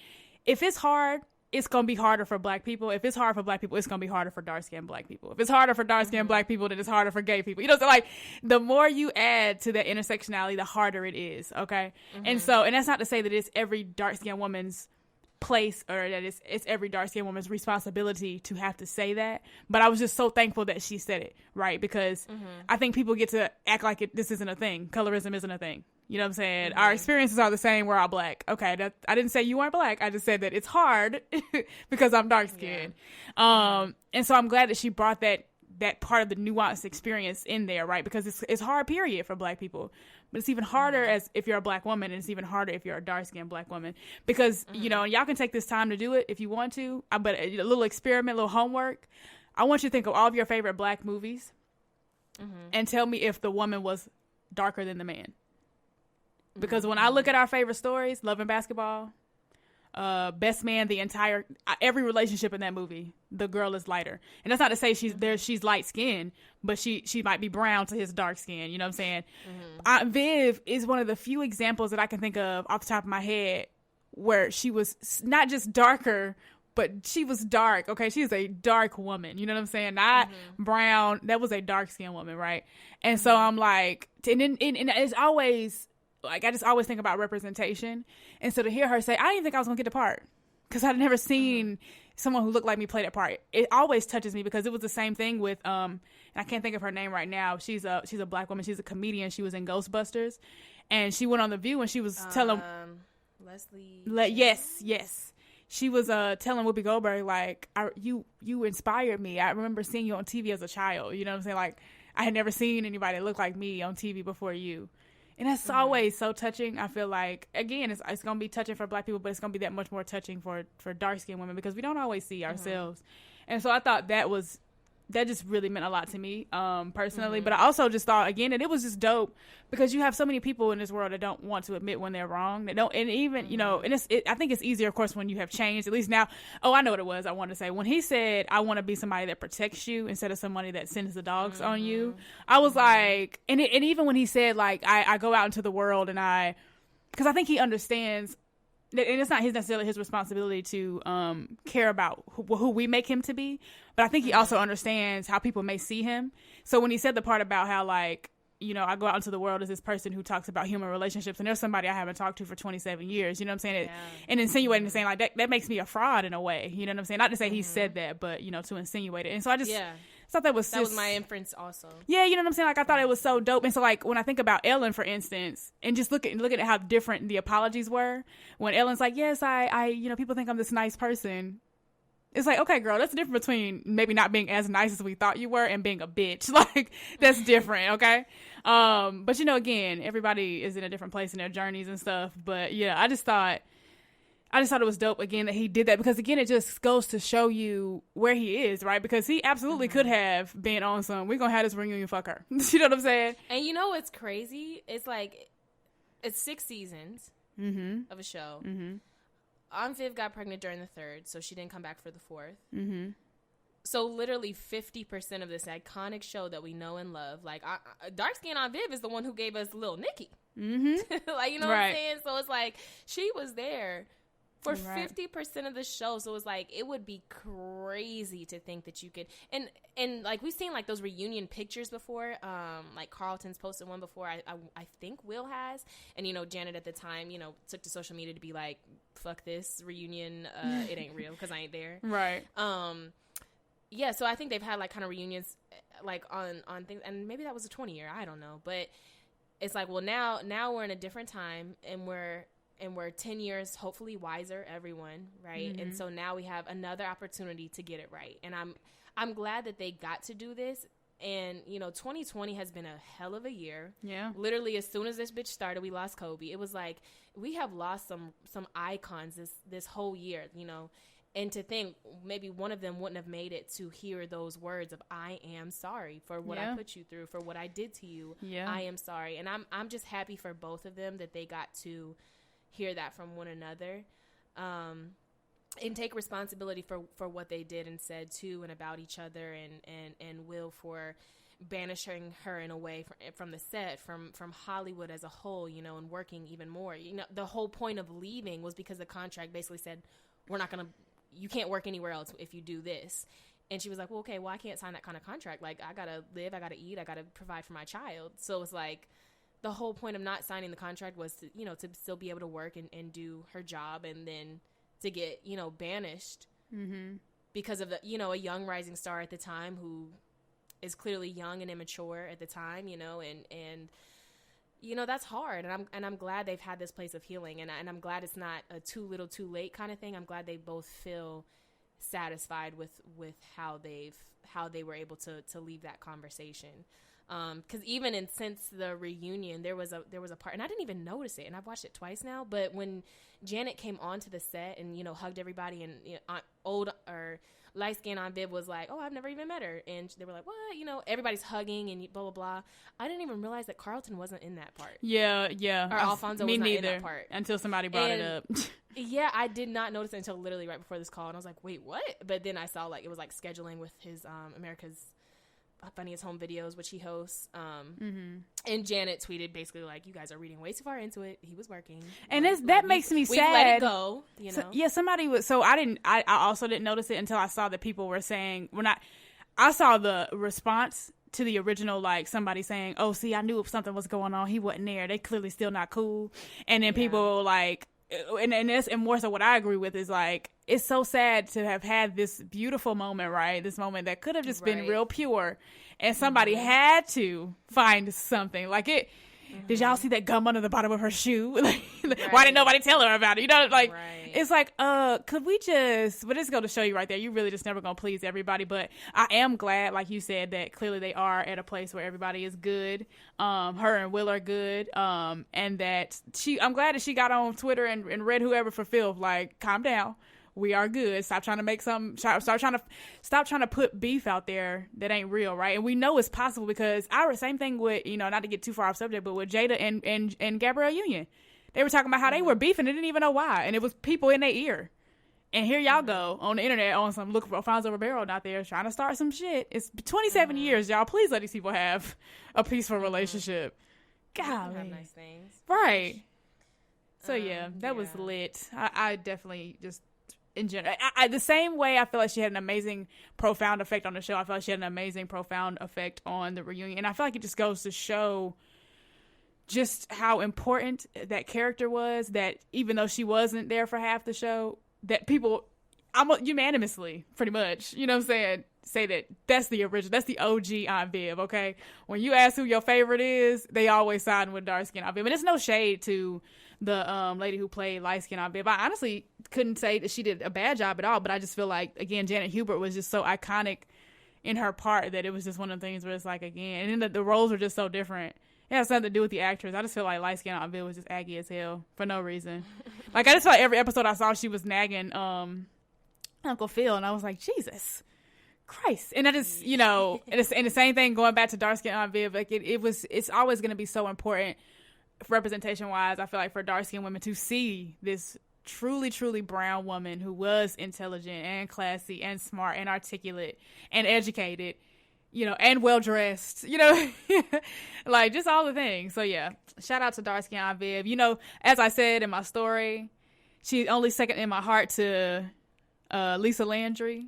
if it's hard it's going to be harder for black people. If it's hard for black people, it's going to be harder for dark-skinned black people. If it's harder for dark-skinned black people, then it's harder for gay people. You know, so like the more you add to that intersectionality, the harder it is. Okay. And that's not to say that it's every dark-skinned woman's place or that it's every dark-skinned woman's responsibility to have to say that. But I was just so thankful that she said it, right? Because I think people get to act like this isn't a thing. Colorism isn't a thing. You know what I'm saying? Our experiences are the same. We're all black. Okay, I didn't say you aren't black. I just said that it's hard because I'm dark skinned. And so I'm glad that she brought that part of the nuanced experience in there, right? Because it's hard, period, for black people. But it's even harder as if you're a black woman, and it's even harder if you're a dark skinned black woman. Because you know, y'all can take this time to do it if you want to. But a little experiment, a little homework. I want you to think of all of your favorite black movies, and tell me if the woman was darker than the man. Because when I look at our favorite stories, Love and Basketball, Best Man, every relationship in that movie, the girl is lighter. And that's not to say she's light skinned, but she might be brown to his dark skin. You know what I'm saying? Viv is one of the few examples that I can think of off the top of my head where she was not just darker, but she was dark. Okay, she is a dark woman. You know what I'm saying? Not brown. That was a dark skinned woman, right? And so I'm like, and it's always. Like, I just always think about representation. And so to hear her say, I didn't even think I was going to get the part. Because I'd never seen someone who looked like me play that part. It always touches me because it was the same thing with, and I can't think of her name right now. She's a black woman. She's a comedian. She was in Ghostbusters. And she went on The View and she was telling... Leslie... Yes. She was telling Whoopi Goldberg, like, you inspired me. I remember seeing you on TV as a child. You know what I'm saying? Like, I had never seen anybody that looked like me on TV before you. And that's always so touching. I feel like, again, it's going to be touching for black people, but it's going to be that much more touching for dark-skinned women because we don't always see ourselves. And so I thought that just really meant a lot to me personally. But I also just thought, again, that it was just dope because you have so many people in this world that don't want to admit when they're wrong. They don't, and even, you know, and I think it's easier, of course, when you have changed, at least now. Oh, I know what it was I wanted to say. When he said, I want to be somebody that protects you instead of somebody that sends the dogs on you, I was like, and even when he said, like, I go out into the world and because I think he understands, and it's not necessarily his responsibility to care about who we make him to be, but I think he also understands how people may see him. So when he said the part about how, like, you know, I go out into the world as this person who talks about human relationships, and there's somebody I haven't talked to for 27 years, you know what I'm saying? And insinuating and saying, like, that makes me a fraud in a way, you know what I'm saying? Not to say he said that, but, you know, to insinuate it. And so I just thought that was my inference also. Yeah, you know what I'm saying? Like, I thought it was so dope. And so, like, when I think about Ellen, for instance, and just looking at how different the apologies were, when Ellen's like, yes, I you know, people think I'm this nice person. It's like, okay, girl, that's the difference between maybe not being as nice as we thought you were and being a bitch. Like, that's different, okay? But, you know, again, everybody is in a different place in their journeys and stuff. But, yeah, I just thought it was dope, again, that he did that. Because, again, it just goes to show you where he is, right? Because he absolutely could have been on some, we're going to have this reunion, fuck her. You know what I'm saying? And you know what's crazy? It's like, it's 6 seasons of a show. Aunt Viv got pregnant during the 3rd, so she didn't come back for the 4th. So literally 50% of this iconic show that we know and love, like, dark skin Aunt Viv is the one who gave us Lil Nicky. Like, you know what I'm saying? So it's like, she was there for 50% of the show. So it's like, it would be crazy to think that you could, and like, we've seen like those reunion pictures before, like Carlton's posted one before, I think Will has, and you know, Janet at the time, you know, took to social media to be like, fuck this reunion, it ain't real because I ain't there. Right. Yeah, so I think they've had like kind of reunions like on things, and maybe that was a 20-year, I don't know, but it's like, well, now we're in a different time, and we're 10 years hopefully wiser, everyone, right? And so now we have another opportunity to get it right, and I'm glad that they got to do this. And you know, 2020 has been a hell of a year. Yeah, literally as soon as this bitch started, we lost Kobe. It was like we have lost some icons this whole year, you know. And to think maybe one of them wouldn't have made it to hear those words of I am sorry for what I put you through, for what I did to you. I am sorry. And I'm just happy for both of them that they got to hear that from one another, and take responsibility for what they did and said to and about each other, and Will for banishing her in a way from the set, from Hollywood as a whole, you know, and working even more. You know, the whole point of leaving was because the contract basically said, we're not going to you can't work anywhere else if you do this. And she was like, well, okay, well, I can't sign that kind of contract. Like, I gotta live, I gotta eat, I gotta provide for my child. So it's like, the whole point of not signing the contract was to, you know, to still be able to work and do her job, and then to get, you know, banished because of the, you know, a young rising star at the time who is clearly young and immature at the time, you know, and you know, that's hard. And I'm glad they've had this place of healing, and I'm glad it's not a too little too late kind of thing. I'm glad they both feel satisfied with how they were able to leave that conversation. Because even since the reunion, there was a part, and I didn't even notice it, and I've watched it twice now, but when Janet came onto the set and, you know, hugged everybody, and, you know, old or light-skinned Aunt Viv was like, oh, I've never even met her, and they were like, what? You know, everybody's hugging and blah, blah, blah. I didn't even realize that Carlton wasn't in that part. Yeah. Or Alfonso was not in that part. Until somebody brought it up. Yeah, I did not notice it until literally right before this call, and I was like, wait, what? But then I saw, like, it was, like, scheduling with his America's Funniest Home Videos, which he hosts. And Janet tweeted basically like, you guys are reading way too far into it. He was working. And that makes me sad. We let it go, you know? Yeah, somebody was, so I also didn't notice it until I saw that people were saying, I saw the response to the original, like somebody saying, oh, see, I knew if something was going on, he wasn't there. They clearly still not cool. And then people like, and more so what I agree with is like, it's so sad to have had this beautiful moment, right? This moment that could have just been real pure, and somebody had to find something like it. Did y'all see that gum under the bottom of her shoe? Why didn't nobody tell her about it? You know, like, it's like, could we just, but it's going to show you right there. You really just never going to please everybody. But I am glad, like you said, that clearly they are at a place where everybody is good. Her and Will are good. And that I'm glad that she got on Twitter and read whoever for filth. Like, calm down. We are good. Stop trying to make stop trying to put beef out there that ain't real, right? And we know it's possible because same thing with, you know, not to get too far off subject, but with Jada and Gabrielle Union. They were talking about how they were beefing and didn't even know why. And it was people in their ear. And here y'all go on the internet on some look for Alfonso Ribeiro out there trying to start some shit. It's 27 years, y'all. Please let these people have a peaceful relationship. Golly. Have nice things. Right. So yeah, that was lit. I definitely just, in general, the same way I feel like she had an amazing, profound effect on the show, I feel like she had an amazing, profound effect on the reunion. And I feel like it just goes to show just how important that character was, that even though she wasn't there for half the show, that people unanimously, pretty much, you know what I'm saying, say that's the original, that's the OG Aunt Viv, okay? When you ask who your favorite is, they always side with dark-skinned Aunt Viv. And it's no shade to the lady who played light-skinned Aunt Viv. I honestly couldn't say that she did a bad job at all, but I just feel like, again, Janet Hubert was just so iconic in her part that it was just one of the things where it's like, again, and then the roles were just so different. It has nothing to do with the actress. I just feel like light-skinned Aunt Viv was just aggy as hell for no reason. Like, I just felt like every episode I saw, she was nagging Uncle Phil, and I was like, Jesus Christ. And I just, you know, and the same thing going back to dark-skinned Aunt Viv, like it's always going to be so important representation-wise, I feel like, for dark-skinned women to see this truly, truly brown woman who was intelligent and classy and smart and articulate and educated, you know, and well-dressed, you know, like just all the things. So yeah, shout out to dark-skinned Aunt Viv. You know, as I said in my story, she's only second in my heart to Lisa Landry.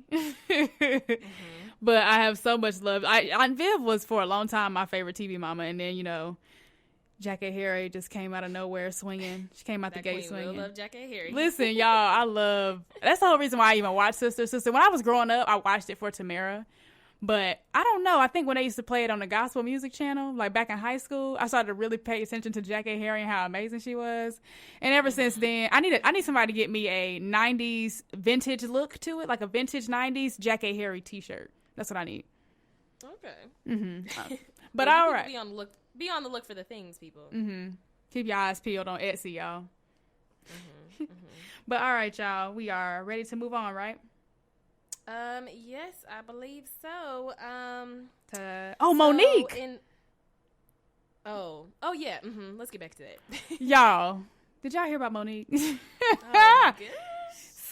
But I have so much love. Aunt Viv was for a long time my favorite TV mama, and then, you know, Jackie Harry just came out of nowhere swinging. She came out the gate swinging. I love Jackie Harry. Listen, y'all, that's the whole reason why I even watched Sister. When I was growing up, I watched it for Tamara. But I don't know. I think when they used to play it on the gospel music channel, like back in high school, I started to really pay attention to Jackie Harry and how amazing she was. And ever since then, I need somebody to get me a 90s vintage look to it, like a vintage 90s Jackie Harry t-shirt. That's what I need. Okay. But all right. Be on the look for the things, people. Keep your eyes peeled on Etsy, y'all. But all right, y'all. We are ready to move on, right? Yes, I believe so. Monique. Oh yeah. Let's get back to that. Y'all, did y'all hear about Monique? Oh my goodness.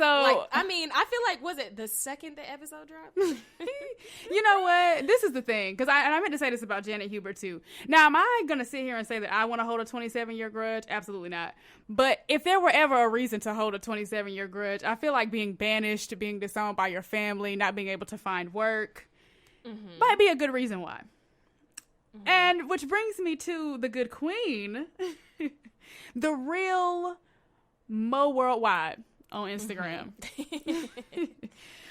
So, I feel like, was it the second the episode dropped? You know what? This is the thing. Because I meant to say this about Janet Hubert, too. Now, am I going to sit here and say that I want to hold a 27-year grudge? Absolutely not. But if there were ever a reason to hold a 27-year grudge, I feel like being banished, being disowned by your family, not being able to find work, might be a good reason why. And which brings me to the good queen, the real Mo Worldwide on Instagram,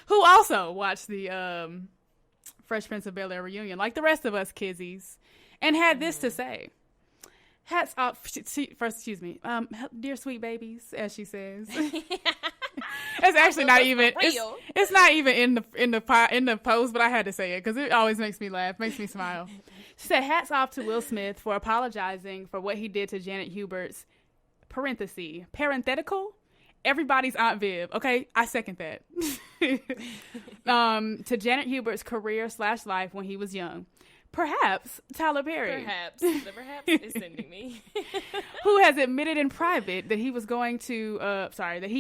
who also watched the Fresh Prince of Bel-Air reunion, like the rest of us kidsies, and had this to say. Hats off, dear sweet babies, as she says. It's actually not even. It's not even in the post, but I had to say it because it always makes me laugh, makes me smile. She said, "Hats off to Will Smith for apologizing for what he did to Janet Hubert's parenthetical. Everybody's Aunt Viv." Okay, I second that. To Janet Hubert's career/life when he was young. Perhaps Tyler Perry. Perhaps is sending me. Who has admitted in private that he was going to, that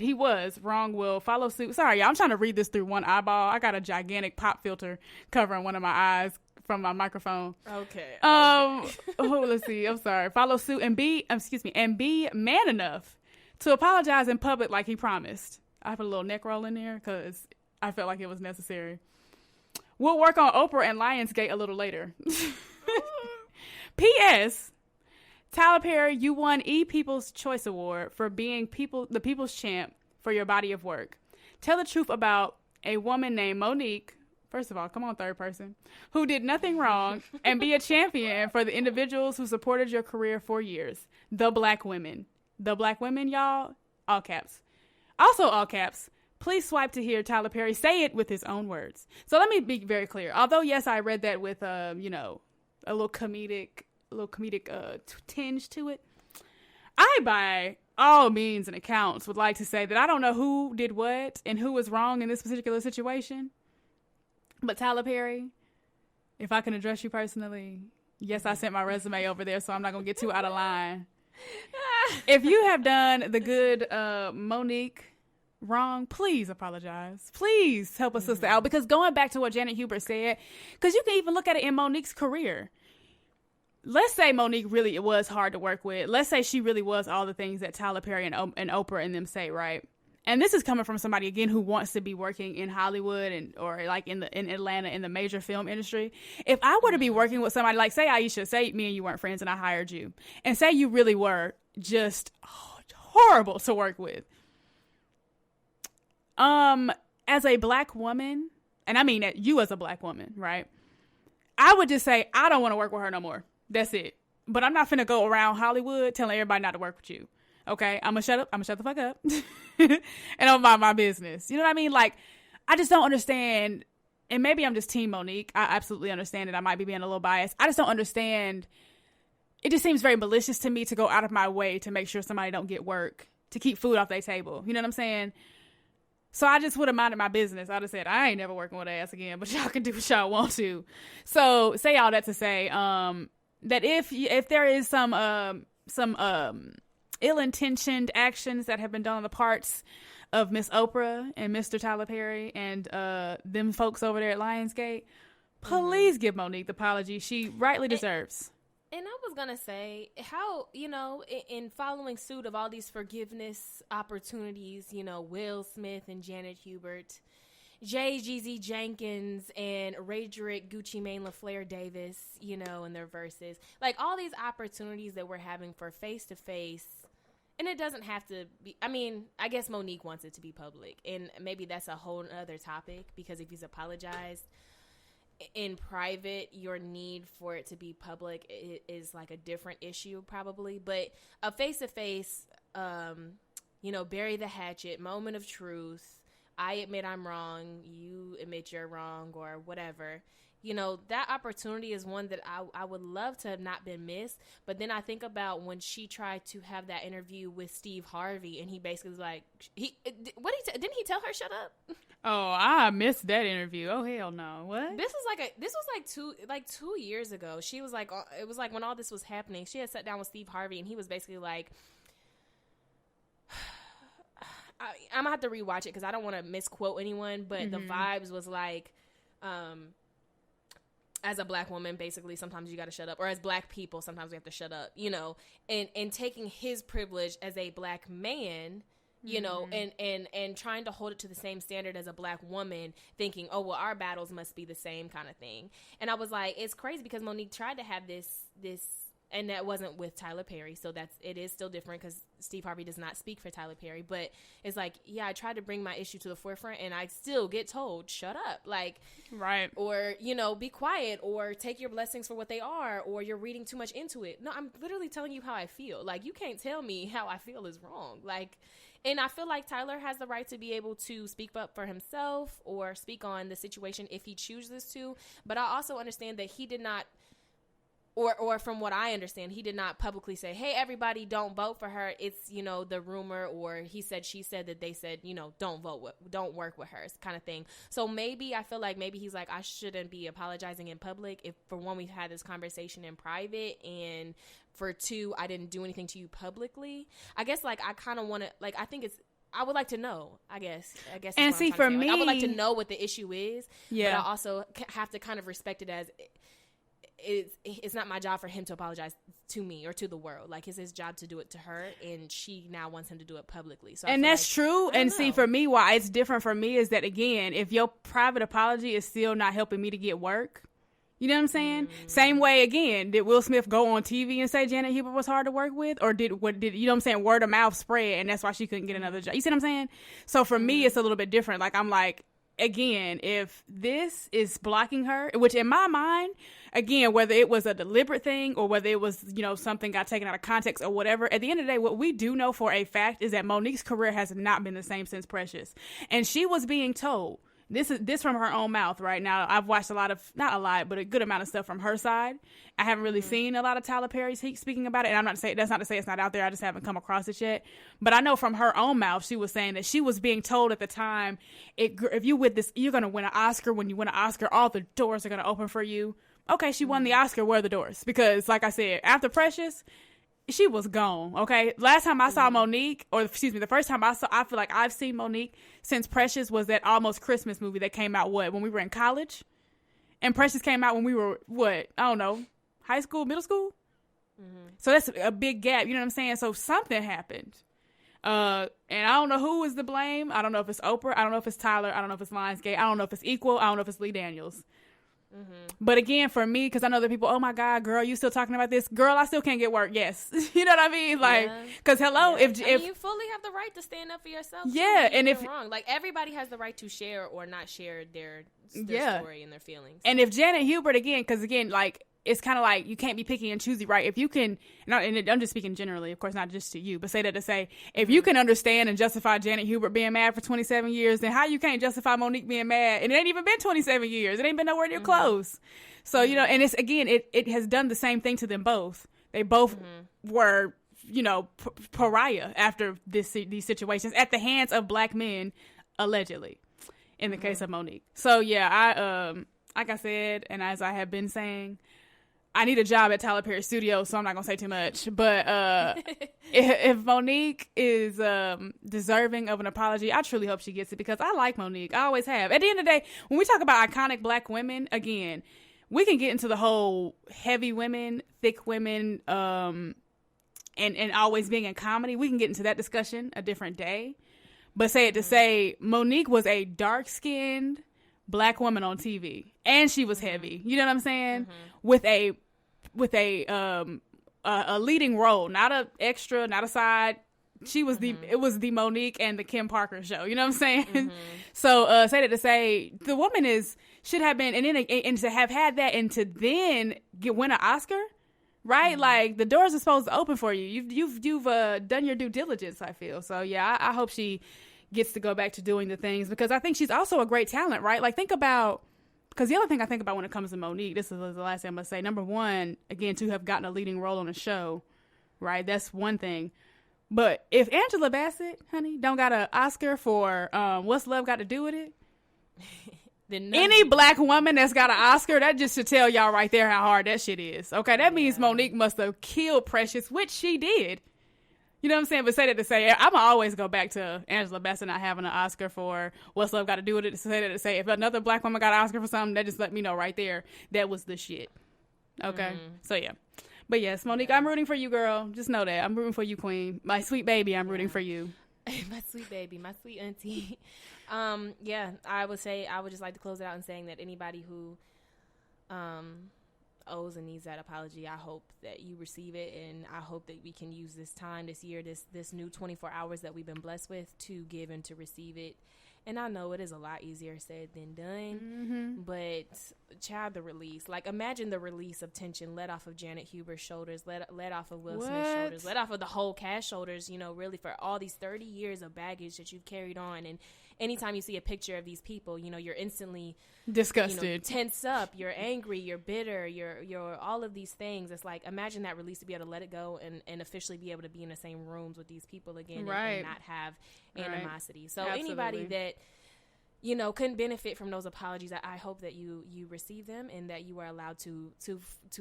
he was wrong, will follow suit. Sorry, y'all, I'm trying to read this through one eyeball. I got a gigantic pop filter covering one of my eyes from my microphone. Okay. Let's see. I'm sorry. Follow suit and be man enough to apologize in public like he promised. I put a little neck roll in there because I felt like it was necessary. We'll work on Oprah and Lionsgate a little later. P.S. Tyler Perry, you won People's Choice Award for being the people's champ for your body of work. Tell the truth about a woman named Monique, first of all, come on, third person, who did nothing wrong, and be a champion for the individuals who supported your career for years. The black women. The black women, y'all, all caps. Also all caps. Please swipe to hear Tyler Perry say it with his own words. So let me be very clear. Although, yes, I read that with, a little comedic tinge to it. I, by all means and accounts, would like to say that I don't know who did what and who was wrong in this particular situation. But Tyler Perry, if I can address you personally, yes, I sent my resume over there, so I'm not going to get too out of line. If you have done the good Monique wrong, please apologize. Please help a sister out. Because going back to what Janet Hubert said, because you can even look at it in Monique's career. Let's say Monique really was hard to work with. Let's say she really was all the things that Tyler Perry and Oprah and them say, right? And this is coming from somebody, again, who wants to be working in Hollywood or like in Atlanta in the major film industry. If I were to be working with somebody like, say Iyesha, say me and you weren't friends and I hired you, and say you really were just horrible to work with. As a black woman, and I mean you as a black woman, right? I would just say, I don't want to work with her no more. That's it. But I'm not finna go around Hollywood telling everybody not to work with you. Okay? I'm gonna shut the fuck up. And I'm mind my business. You know what I mean? Like, I just don't understand. And maybe I'm just Team Monique. I absolutely understand it. I might be being a little biased. I just don't understand. It just seems very malicious to me to go out of my way to make sure somebody don't get work, to keep food off their table. You know what I'm saying? So I just would have minded my business. I'd have said, I ain't never working with ass again, but y'all can do what y'all want to. So say all that to say, that if there is some ill-intentioned actions that have been done on the parts of Miss Oprah and Mr. Tyler Perry and them folks over there at Lionsgate, please give Monique the apology she rightly deserves. And I was going to say how, in following suit of all these forgiveness opportunities, Will Smith and Janet Hubert, Jay Jeezy Jenkins and Raydrick Gucci Mane LaFleur Davis, in their verses, like all these opportunities that we're having for face-to-face. And it doesn't have to be, I guess Monique wants it to be public. And maybe that's a whole other topic, because if he's apologized in private, your need for it to be public is like a different issue probably. But a face-to-face, bury the hatchet, moment of truth. I admit I'm wrong. You admit you're wrong, or whatever. That opportunity is one that I would love to have not been missed. But then I think about when she tried to have that interview with Steve Harvey, and he basically was like, didn't he tell her shut up? Oh, I missed that interview. Oh, hell no. What? This was like 2 years ago. She was like, it was like when all this was happening, she had sat down with Steve Harvey, and he was basically like, gonna have to rewatch it because I don't want to misquote anyone, but the vibes was like, as a black woman, basically, sometimes you got to shut up, or as black people, sometimes we have to shut up, you know, and taking his privilege as a black man, you know, and trying to hold it to the same standard as a black woman, thinking, oh, well, our battles must be the same kind of thing. And I was like, it's crazy because Monique tried to have this, and that wasn't with Tyler Perry. So it is still different because Steve Harvey does not speak for Tyler Perry. But it's like, yeah, I tried to bring my issue to the forefront and I still get told, shut up. Like, right. Or, you know, be quiet, or take your blessings for what they are, or you're reading too much into it. No, I'm literally telling you how I feel. Like, you can't tell me how I feel is wrong. Like, and I feel like Tyler has the right to be able to speak up for himself or speak on the situation if he chooses to. But I also understand that he did not, or from what I understand, he did not publicly say, hey, everybody, don't vote for her. It's, you know, the rumor, or he said, she said that they said, you know, don't work with her kind of thing. So maybe I feel like maybe he's like, I shouldn't be apologizing in public if, for one, we've had this conversation in private, and for two, I didn't do anything to you publicly. I guess, like, I kind of want to, like, I would like to know, I guess. And see, for me, like, I would like to know what the issue is. Yeah. But I also have to kind of respect it as it's not my job for him to apologize to me or to the world. Like, it's his job to do it to her, and she now wants him to do it publicly. So, and that's like, true. And see, for me, why it's different for me is that, again, if your private apology is still not helping me to get work, you know what I'm saying? Same way, again, did Will Smith go on TV and say Janet Hubert was hard to work with? Or did you know what I'm saying, word of mouth spread, and that's why she couldn't get another job? You see what I'm saying? So for me, it's a little bit different. Like, I'm like, again, if this is blocking her, which in my mind, again, whether it was a deliberate thing or whether it was, you know, something got taken out of context or whatever, at the end of the day, what we do know for a fact is that Monique's career has not been the same since Precious. And she was being told, this from her own mouth right now. I've watched not a lot, but a good amount of stuff from her side. I haven't really seen a lot of Tyler Perry speaking about it. And that's not to say it's not out there. I just haven't come across it yet. But I know from her own mouth, she was saying that she was being told at the time, if you with this, you're going to win an Oscar. When you win an Oscar, all the doors are going to open for you. Okay, she won the Oscar. Where are the doors? Because, like I said, after Precious, she was gone. Okay, last time I saw Monique, or excuse me, the first time I feel like I've seen Monique since Precious was that Almost Christmas movie that came out when we were in college, and Precious came out when we were I don't know, high school, middle school. So that's a big gap. You know what I'm saying? So something happened, and I don't know who is to blame. I don't know if it's Oprah. I don't know if it's Tyler. I don't know if it's Lionsgate. I don't know if it's Equal. I don't know if it's Lee Daniels. But again, for me, because I know that people, oh my God, girl, you still talking about this? Girl, I still can't get work. Yes. You know what I mean? Like, because hello, if you fully have the right to stand up for yourself. Yeah. Too, and if wrong, like, everybody has the right to share or not share their story and their feelings. And if Janet Hubert, again, because again, like, it's kind of like you can't be picky and choosy, right? If you can, and I'm just speaking generally, of course, not just to you, but say that to say, if you can understand and justify Janet Hubert being mad for 27 years, then how you can't justify Monique being mad? And it ain't even been 27 years. It ain't been nowhere near close. So, you know, and it's, again, it has done the same thing to them both. They both were, you know, pariah after these situations at the hands of black men, allegedly, in the case of Monique. So, yeah, I, like I said, and as I have been saying, I need a job at Tyler Perry Studios, so I'm not going to say too much. But if Monique is deserving of an apology, I truly hope she gets it, because I like Monique. I always have. At the end of the day, when we talk about iconic black women, again, we can get into the whole heavy women, thick women, and always being in comedy. We can get into that discussion a different day. But say it to say, Monique was a dark-skinned black woman on TV, and she was heavy. You know what I'm saying? With a leading role, not a extra, not a side. She was it was the Monique and the Kim Parker show. You know what I'm saying? So say that to say, the woman should have been, and to have had that, and to then win an Oscar, right? Like, the doors are supposed to open for you. You've done your due diligence, I feel. So yeah, I hope she gets to go back to doing the things, because I think she's also a great talent, right? Like, think about, because the other thing I think about when it comes to Monique, this is the last thing I'm going to say. Number one, again, to have gotten a leading role on a show, right? That's one thing. But if Angela Bassett, honey, don't got an Oscar for What's Love Got to Do With It? Any black woman that's got an Oscar, that just should tell y'all right there how hard that shit is. Okay, that means Monique must have killed Precious, which she did. You know what I'm saying? But say that to say, I'm going to always go back to Angela Bassett not having an Oscar for What's Love Got to Do with It. To say that to say, if another black woman got an Oscar for something, that just let me know right there that was the shit. Okay? So, yeah. But yes, Monique, I'm rooting for you, girl. Just know that. I'm rooting for you, queen. My sweet baby, I'm rooting for you. My sweet baby, my sweet auntie. I would just like to close it out in saying that anybody who owes and needs that apology, I hope that you receive it, and I hope that we can use this time, this year, this new 24 hours that we've been blessed with to give and to receive it. And I know it is a lot easier said than done, but child, the release. Like, imagine the release of tension let off of Janet Hubert's shoulders, let off of Will Smith's shoulders, let off of the whole cast shoulders, really for all these 30 years of baggage that you've carried on. And anytime you see a picture of these people, you're instantly disgusted, tense up, you're angry, you're bitter, you're all of these things. It's like, imagine that release, to be able to let it go and officially be able to be in the same rooms with these people again, and not have animosity. So anybody that couldn't benefit from those apologies, I hope that you receive them and that you are allowed to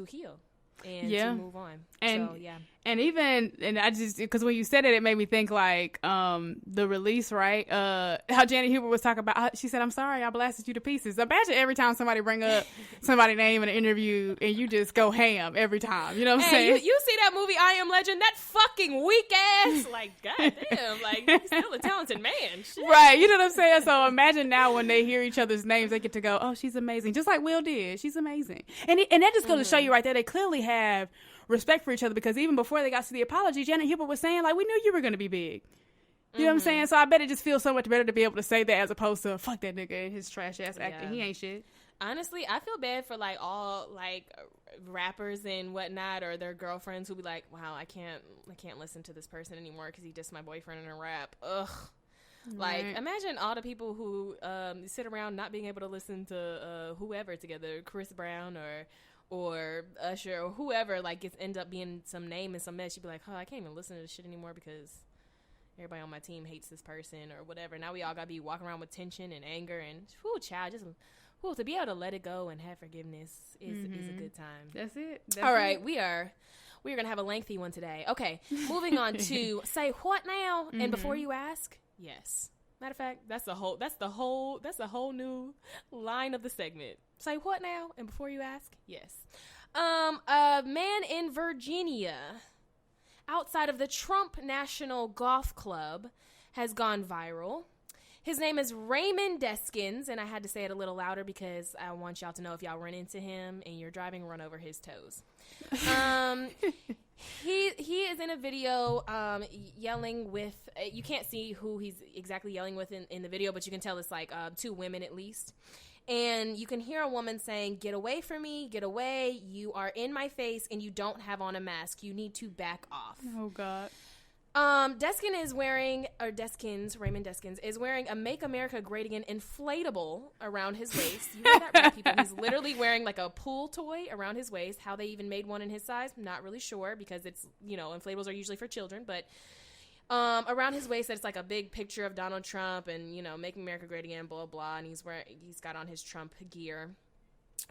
heal and to move on. And I just, because when you said it made me think like the release, right? How Janet Hubert was talking about, she said, "I'm sorry, I blasted you to pieces." Imagine every time somebody bring up somebody's name in an interview and you just go ham every time. You know what I'm saying? You see that movie I Am Legend? That fucking weak ass, like, goddamn, like, he's still a talented man. Shit. Right, you know what I'm saying? So imagine now when they hear each other's names, they get to go, "Oh, she's amazing," just like Will did. She's amazing, and that just goes to show you right there, they clearly have respect for each other, because even before they got to the apology, Janet Hubert was saying, like, we knew you were going to be big. You know what I'm saying? So I bet it just feels so much better to be able to say that as opposed to, fuck that nigga and his trash ass acting. He ain't shit. Honestly, I feel bad for like all like rappers and whatnot, or their girlfriends who be like, wow, I can't listen to this person anymore because he dissed my boyfriend in a rap. Ugh. Like, imagine all the people who sit around not being able to listen to whoever together, Chris Brown or Usher or whoever, like, end up being some name and some mess. You'd be like, oh, I can't even listen to this shit anymore because everybody on my team hates this person or whatever. Now we all gotta be walking around with tension and anger and to be able to let it go and have forgiveness is a good time. That's it. All right, we're gonna have a lengthy one today. Okay, moving on to say what now, and before you ask, yes. Matter of fact, that's the whole new line of the segment. Say what now? And before you ask, yes. A man in Virginia, outside of the Trump National Golf Club, has gone viral. His name is Raymond Deskin, and I had to say it a little louder because I want y'all to know if y'all run into him and you're driving, run over his toes. He is in a video yelling with, you can't see who he's exactly yelling with in the video, but you can tell it's like two women at least. And you can hear a woman saying, "Get away from me, get away. You are in my face and you don't have on a mask. You need to back off." Oh, God. Raymond Deskin is wearing a Make America Great Again inflatable around his waist. You heard that right, people. He's literally wearing like a pool toy around his waist. How they even made one in his size, not really sure, because it's, inflatables are usually for children, but around his waist, it's like a big picture of Donald Trump and, Make America Great Again, blah, blah, and he's got on his Trump gear.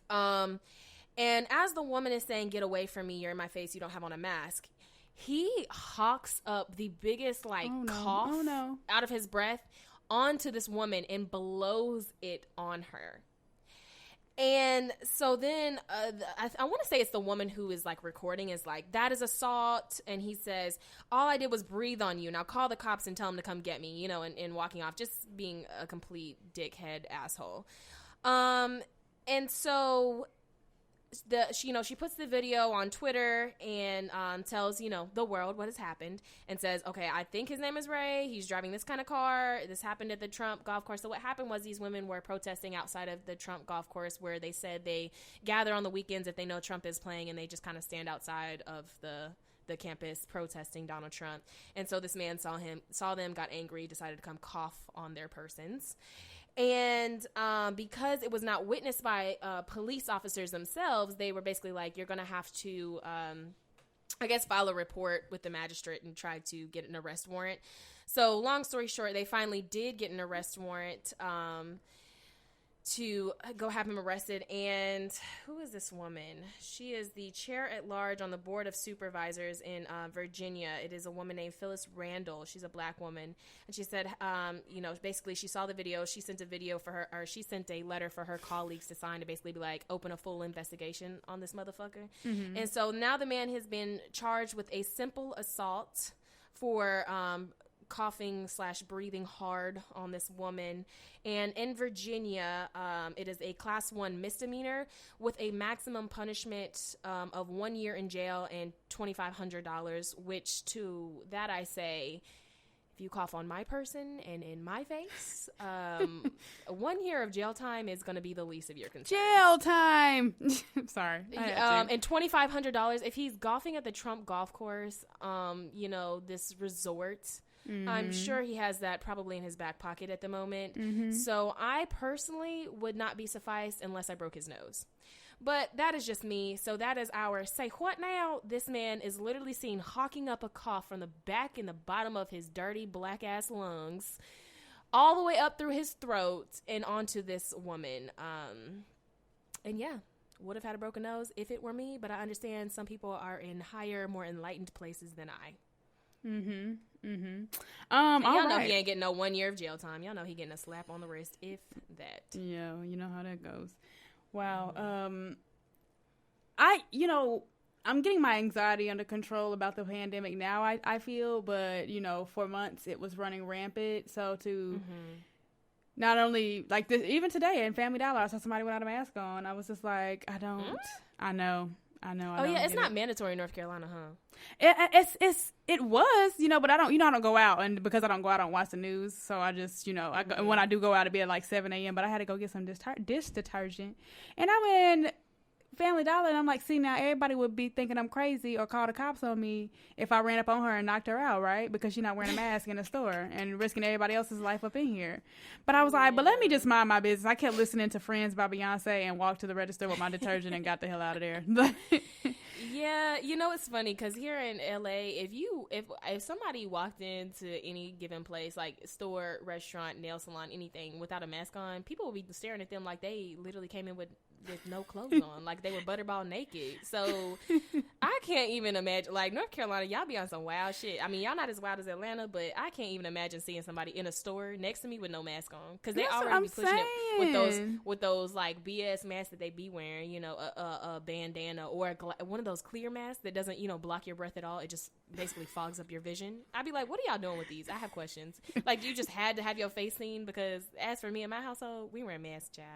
And as the woman is saying, "Get away from me, you're in my face, you don't have on a mask," he hawks up the biggest cough out of his breath onto this woman and blows it on her. And so then I want to say it's the woman who is like recording is like, "That is assault." And he says, "All I did was breathe on you. Now call the cops and tell them to come get me," and walking off, just being a complete dickhead asshole. And so she puts the video on Twitter and tells the world what has happened and says, "Okay, I think his name is Ray. He's driving this kind of car. This happened at the Trump golf course." So what happened was these women were protesting outside of the Trump golf course, where they said they gather on the weekends if they know Trump is playing, and they just kind of stand outside of the campus protesting Donald Trump. And so this man saw them, got angry, decided to come cough on their persons. And because it was not witnessed by police officers themselves, they were basically like, "You're going to have to, file a report with the magistrate and try to get an arrest warrant." So long story short, they finally did get an arrest warrant to go have him arrested. And who is this woman? She is the chair at large on the board of supervisors in Virginia. It is a woman named Phyllis Randall. She's a black woman. And she said, basically she saw the video. She sent a video for her, or she sent a letter for her colleagues to sign to basically be like, open a full investigation on this motherfucker. Mm-hmm. And so now the man has been charged with a simple assault for coughing/breathing hard on this woman. And in Virginia, it is a class 1 misdemeanor with a maximum punishment of 1 year in jail and $2,500, which to that I say, if you cough on my person and in my face, 1 year of jail time is going to be the least of your concerns. Jail time! Sorry. And $2,500 if he's golfing at the Trump golf course, this resort. Mm-hmm. I'm sure he has that probably in his back pocket at the moment. Mm-hmm. So I personally would not be sufficed unless I broke his nose. But that is just me. So that is our Say What Now? This man is literally seen hawking up a cough from the back and the bottom of his dirty black ass lungs all the way up through his throat and onto this woman. And yeah, would have had a broken nose if it were me, but I understand some people are in higher, more enlightened places than I. Mm-hmm. Mm-hmm. Y'all know he ain't getting no 1 year of jail time. Y'all know he getting a slap on the wrist, if that. Yeah, you know how that goes. Wow. Mm-hmm. I'm getting my anxiety under control about the pandemic now, I feel, but, for months it was running rampant. So to not only, like, this, even today in Family Dollar, I saw somebody without a mask on. I was just like, I know. Oh yeah, it's not mandatory in North Carolina, huh? It was, but I don't go out, and because I don't go out, I don't watch the news. So I just, when I do go out, it'd be at like 7 a.m. But I had to go get some dish detergent, and I'm in Family Dollar, and I'm like, see, now everybody would be thinking I'm crazy or call the cops on me if I ran up on her and knocked her out, right? Because she's not wearing a mask in the store and risking everybody else's life up in here. But I was like, but let me just mind my business. I kept listening to Friends by Beyonce and walked to the register with my detergent and got the hell out of there. Yeah, it's funny because here in LA, if somebody walked into any given place, like store, restaurant, nail salon, anything without a mask on, people would be staring at them like they literally came in with no clothes on, like they were butterball naked. So I can't even imagine, like, North Carolina, y'all be on some wild shit. I mean, y'all not as wild as Atlanta, but I can't even imagine seeing somebody in a store next to me with no mask on, because they already be pushing it with those like BS masks that they be wearing, a bandana or one of those clear masks that doesn't block your breath at all. It just basically fogs up your vision. I'd be like, what are y'all doing with these? I have questions. Like, you just had to have your face seen? Because as for me and my household, we wear masks, child.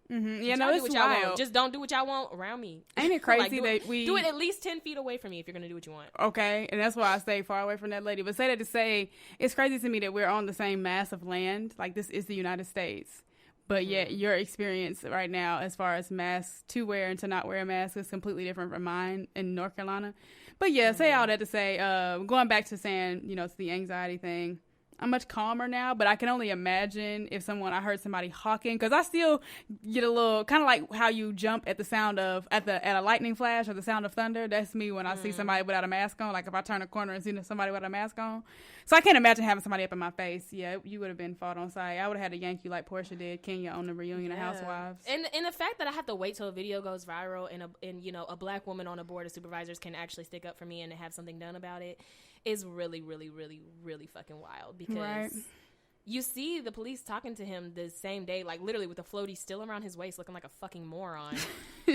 Yeah, no, it's wild. Just don't do what y'all want around me. Ain't it crazy like, that we do it at least 10 feet away from me if you're gonna do what you want? Okay, and that's why I stay far away from that lady. But say that to say, it's crazy to me that we're on the same mass of land. Like, this is the United States, but yet your experience right now, as far as masks to wear and to not wear a mask, is completely different from mine in North Carolina. But yeah, say all that to say, going back to saying, it's the anxiety thing. I'm much calmer now, but I can only imagine if I heard somebody hawking, because I still get a little, kind of like how you jump at the sound of, at a lightning flash or the sound of thunder. That's me when I see somebody without a mask on, like if I turn a corner and see somebody without a mask on. So I can't imagine having somebody up in my face. Yeah, you would have been fought on sight. I would have had to yank you like Portia did Kenya on the reunion of Housewives. And the fact that I have to wait till a video goes viral and a black woman on a board of supervisors can actually stick up for me and have something done about it is really, really, really, really fucking wild, because you see the police talking to him the same day, like literally with the floaty still around his waist looking like a fucking moron,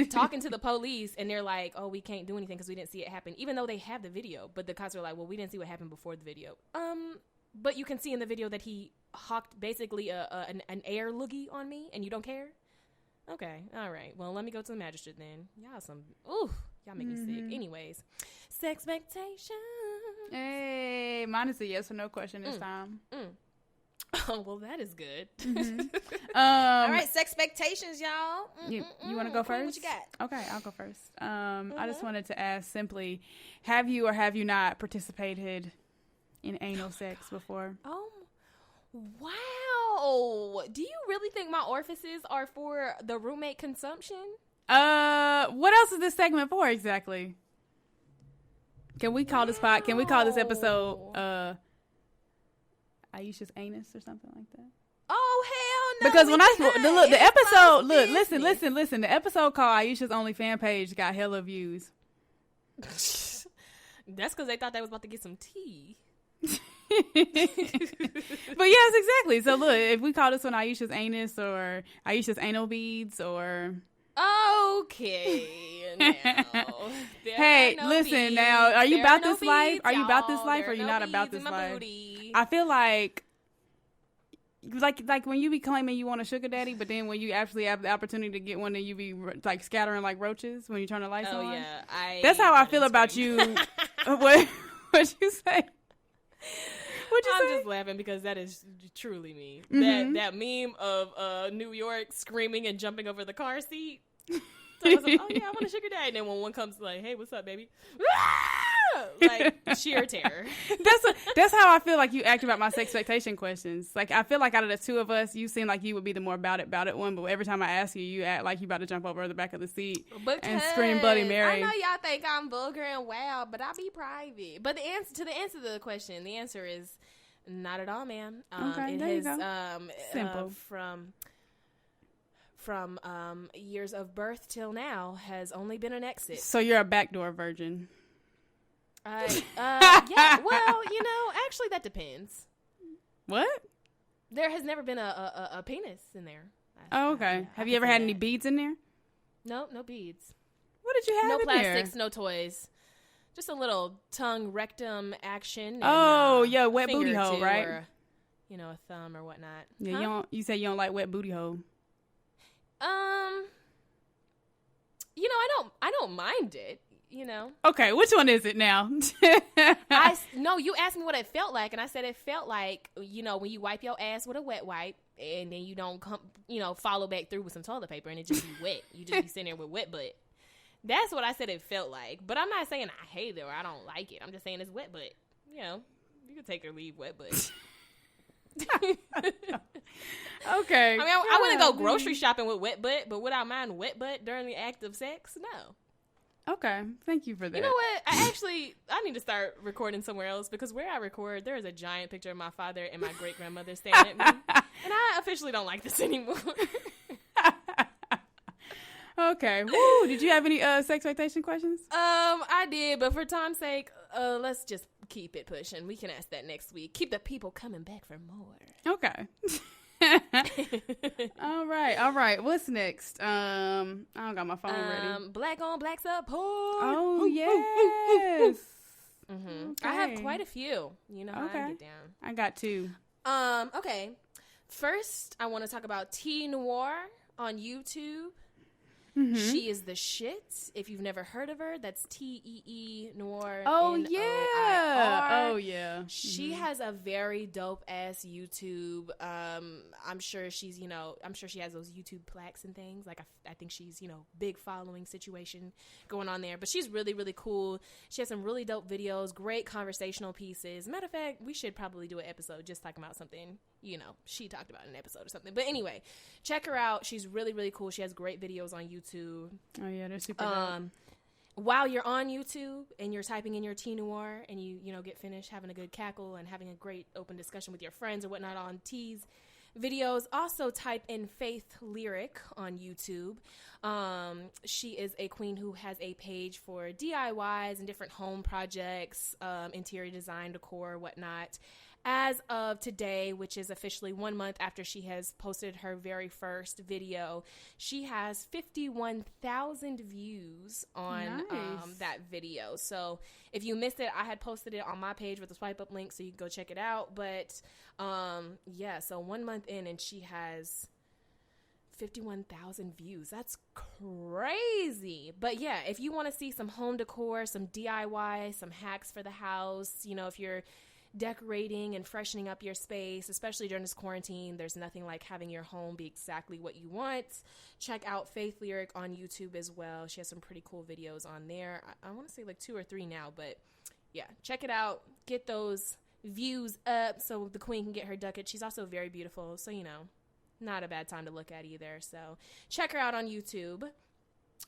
talking to the police, and they're like, oh, we can't do anything because we didn't see it happen, even though they have the video. But the cops are like, well, we didn't see what happened before the video. But you can see in the video that he hawked basically an air loogie on me, and you don't care? Okay, all right. Well, let me go to the magistrate then. Y'all make me sick. Anyways, Sexpectations. Hey, mine is a yes or no question this time. Oh, well, that is good. All right, Sexpectations, y'all. You want to go first? What you got? Okay, I'll go first. I just wanted to ask simply, have you or have you not participated in anal sex before? Oh, wow. Do you really think my orifices are for the roommate consumption? What else is this segment for exactly? Can we call this episode Iyesha's anus or something like that? Oh, hell Because when the episode, listen, the episode called Iyesha's Only Fan Page got hella views. That's because they thought they was about to get some tea. But yes, exactly. So look, if we call this one Iyesha's Anus or Iyesha's Anal Beads or... Okay, now. Hey, listen beads. Now. Are you about this life? Are you about this life, or are you no not about this in my life? Booty. I feel like when you be claiming you want a sugar daddy, but then when you actually have the opportunity to get one, then you be like scattering like roaches when you turn the lights on. Yeah, that's how I feel about you. What you say? I'm just laughing because that is truly me. Mm-hmm. That meme of New York screaming and jumping over the car seat. So I was like, oh yeah, I want a sugar daddy. And then when one comes like, hey, what's up, baby? Like sheer terror. That's how I feel like you act about my sexpectation questions. Like I feel like out of the two of us, you seem like you would be the more about it one. But every time I ask you, you act like you about to jump over the back of the seat and scream Bloody Mary. I know y'all think I'm vulgar and wild, but I be private. But the answer to the question, the answer is not at all, ma'am. Okay, there you go. Simple. From years of birth till now has only been an exit. So you're a backdoor virgin. Yeah, well, actually that depends. What? There has never been a penis in there. Oh, okay. Have you ever had any beads in there? No beads. What did you have no in there? No plastics, no toys. Just a little tongue rectum action. And, wet booty hole, right? Or, a thumb or whatnot. Yeah, huh? You say you don't like wet booty hole. I don't mind it. Okay, which one is it now? No, you asked me what it felt like, and I said it felt like, when you wipe your ass with a wet wipe, and then you don't come, follow back through with some toilet paper, and it just be wet. You just be sitting there with wet butt. That's what I said it felt like. But I'm not saying I hate it or I don't like it. I'm just saying it's wet butt. You can take or leave wet butt. Okay. I mean, I wouldn't go grocery shopping with wet butt, but would I mind wet butt during the act of sex? No. Okay. Thank you for that. You know what? I need to start recording somewhere else because where I record, there is a giant picture of my father and my great-grandmother staring at me. And I officially don't like this anymore. Okay. Woo. Did you have any sexpectation questions? I did, but for time's sake, let's just keep it pushing. We can ask that next week. Keep the people coming back for more. Okay. All right. What's next? I don't got my phone ready. Black on black support. Oh yes. Mm-hmm. Okay. I have quite a few. You know how I get down. I got two. Okay. First, I want to talk about TeeNoir on YouTube. Mm-hmm. She is the shit. If you've never heard of her, that's TeeNoir. Oh yeah. Oh yeah. She has a very dope ass YouTube. I'm sure she's, I'm sure she has those YouTube plaques and things. Like I think she's, big following situation going on there. But she's really, really cool. She has some really dope videos, great conversational pieces. Matter of fact, we should probably do an episode just talking about something, she talked about in an episode or something. But anyway, check her out. She's really, really cool. She has great videos on YouTube. Oh yeah, they're super dope. While you're on YouTube and you're typing in your TeeNoir and you get finished having a good cackle and having a great open discussion with your friends or whatnot on T's videos, also type in FaithLyric on YouTube. She is a queen who has a page for DIYs and different home projects, interior design, decor, whatnot. As of today, which is officially 1 month after she has posted her very first video, she has 51,000 views on that video. So if you missed it, I had posted it on my page with a swipe up link, so you can go check it out. But so 1 month in and she has 51,000 views. That's crazy. But yeah, if you want to see some home decor, some DIY, some hacks for the house, if you're decorating and freshening up your space, especially during this quarantine, there's nothing like having your home be exactly what you want. Check out FaithLyric on YouTube as well. She has some pretty cool videos on there. I want to say like 2 or 3 now, but yeah, check it out. Get those views up so the queen can get her ducat. She's also very beautiful, so not a bad time to look at either. So check her out on YouTube.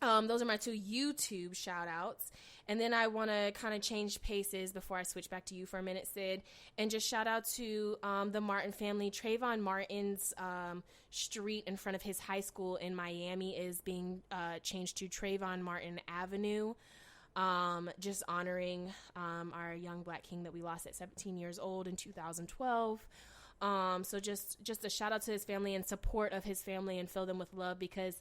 Those are my 2 YouTube shout outs. And then I want to kind of change paces before I switch back to you for a minute, Sid, and just shout out to the Martin family. Trayvon Martin's street in front of his high school in Miami is being changed to Trayvon Martin Avenue, just honoring our young Black king that we lost at 17 years old in 2012. So just a shout out to his family and support of his family, and fill them with love, because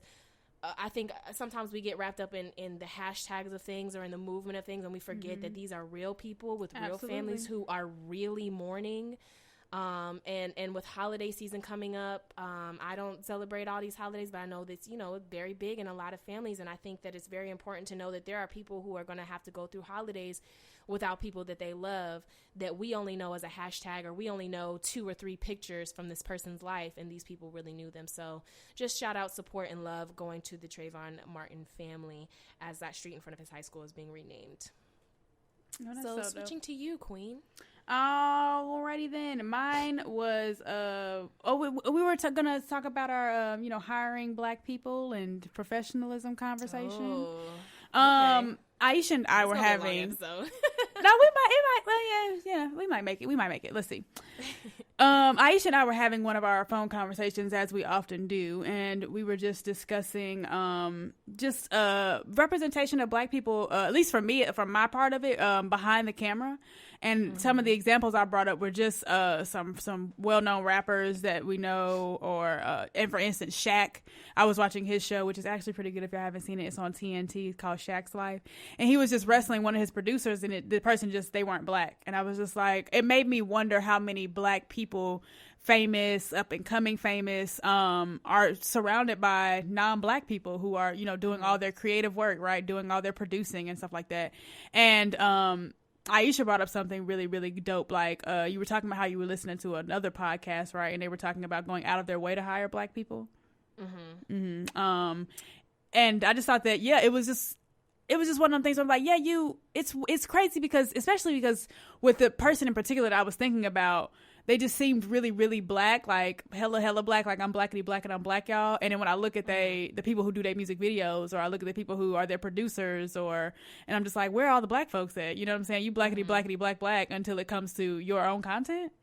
I think sometimes we get wrapped up in the hashtags of things or in the movement of things, and we forget that these are real people with real families who are really mourning. And with holiday season coming up, I don't celebrate all these holidays, but I know that's, very big in a lot of families. And I think that it's very important to know that there are people who are going to have to go through holidays without people that they love, that we only know as a hashtag, or we only know 2 or 3 pictures from this person's life, and these people really knew them. So just shout out, support, and love going to the Trayvon Martin family as that street in front of his high school is being renamed. Oh, so switching to you, Queen. Alrighty then. Mine was we were gonna talk about our hiring Black people and professionalism conversation. Oh, okay. Iyesha and I were having. No, we might. Well, yeah, we might make it. We might make it. Let's see. Iyesha and I were having one of our phone conversations, as we often do, and we were just discussing just representation of Black people, at least for me, from my part of it, behind the camera. And some of the examples I brought up were just some well-known rappers that we know, and for instance, Shaq. I was watching his show, which is actually pretty good if you haven't seen it. It's on TNT. It's called Shaq's Life. And he was just wrestling one of his producers, and the person they weren't Black. And I was just like, it made me wonder how many Black people, famous, up and coming famous, are surrounded by non-Black people who are, doing all their creative work, right? Doing all their producing and stuff like that. And, Iyesha brought up something really, really dope. Like, you were talking about how you were listening to another podcast, right? And they were talking about going out of their way to hire Black people. And I just thought that, it was just one of them things where I'm like, it's crazy especially because with the person in particular that I was thinking about, they just seemed really, really Black, like hella Black, like I'm blackity black and I'm Black, y'all. And then when I look at the people who do their music videos, or I look at the people who are their producers, and I'm just like, where are all the Black folks at? You know what I'm saying? You blackity black until it comes to your own content.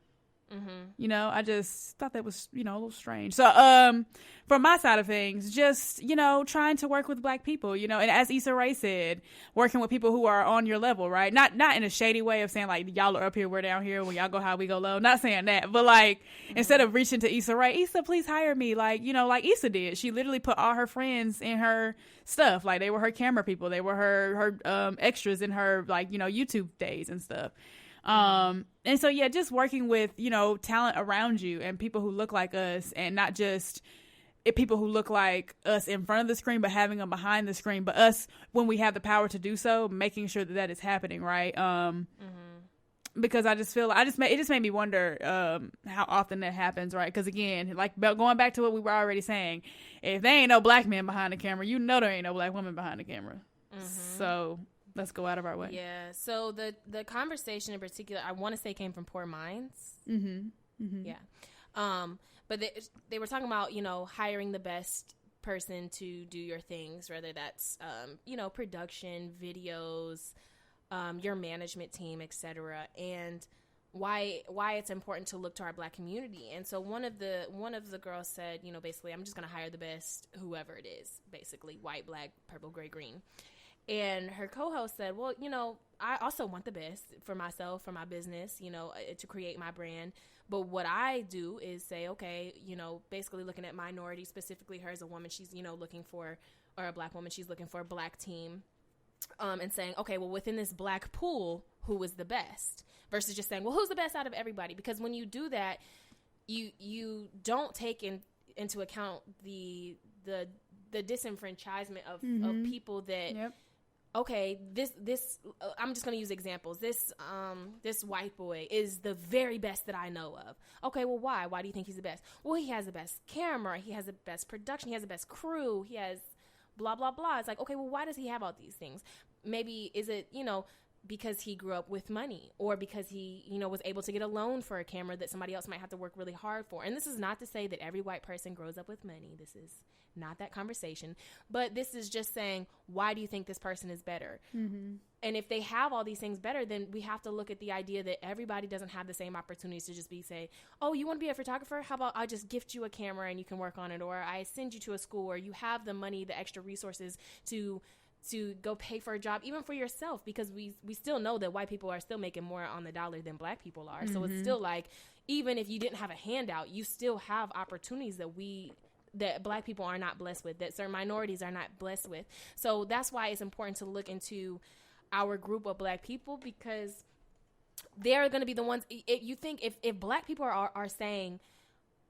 I just thought that was, a little strange. So, from my side of things, just, trying to work with Black people, and as Issa Rae said, working with people who are on your level, right? Not in a shady way of saying like, y'all are up here, we're down here, when y'all go high, we go low. Not saying that, but like, instead of reaching to Issa Rae, Issa, please hire me. Like, like Issa did. She literally put all her friends in her stuff. Like, they were her camera people. They were her extras in her, like, YouTube days and stuff. And so, just working with, talent around you and people who look like us, and not just people who look like us in front of the screen, but having them behind the screen, but us when we have the power to do so, making sure that is happening. Right. Because I just feel it just made me wonder, how often that happens. Right. Cause again, like going back to what we were already saying, if there ain't no Black men behind the camera, there ain't no Black woman behind the camera. So let's go out of our way. Yeah. So the conversation in particular, I want to say, came from Poor Minds. Yeah. But they were talking about, hiring the best person to do your things, whether that's, production, videos, your management team, etc. And why it's important to look to our Black community. And so one of the girls said, basically, I'm just going to hire the best, whoever it is, basically white, Black, purple, gray, green. And her co-host said, well, I also want the best for myself, for my business, to create my brand. But what I do is say, okay, basically looking at minority, specifically her as a woman, she's, looking for, or a Black woman, she's looking for a Black team, and saying, okay, well, within this Black pool, who is the best? Versus just saying, well, who's the best out of everybody? Because when you do that, you don't take into account the disenfranchisement of people that, okay, this I'm just going to use examples. This white boy is the very best that I know of. Okay, well, why? Why do you think he's the best? Well, he has the best camera. He has the best production. He has the best crew. He has blah, blah, blah. It's like, okay, well, why does he have all these things? Maybe is it, because he grew up with money, or because he, was able to get a loan for a camera that somebody else might have to work really hard for. And this is not to say that every white person grows up with money. This is not that conversation. But this is just saying, why do you think this person is better? Mm-hmm. And if they have all these things better, then we have to look at the idea that everybody doesn't have the same opportunities to just say, oh, you want to be a photographer? How about I just gift you a camera and you can work on it? Or I send you to a school, or you have the money, the extra resources to go pay for a job, even for yourself, because we still know that white people are still making more on the dollar than black people are. Mm-hmm. So it's still like, even if you didn't have a handout, you still have opportunities that black people are not blessed with, that certain minorities are not blessed with. So that's why it's important to look into our group of black people, because they're going to be the ones, you think if black people are saying,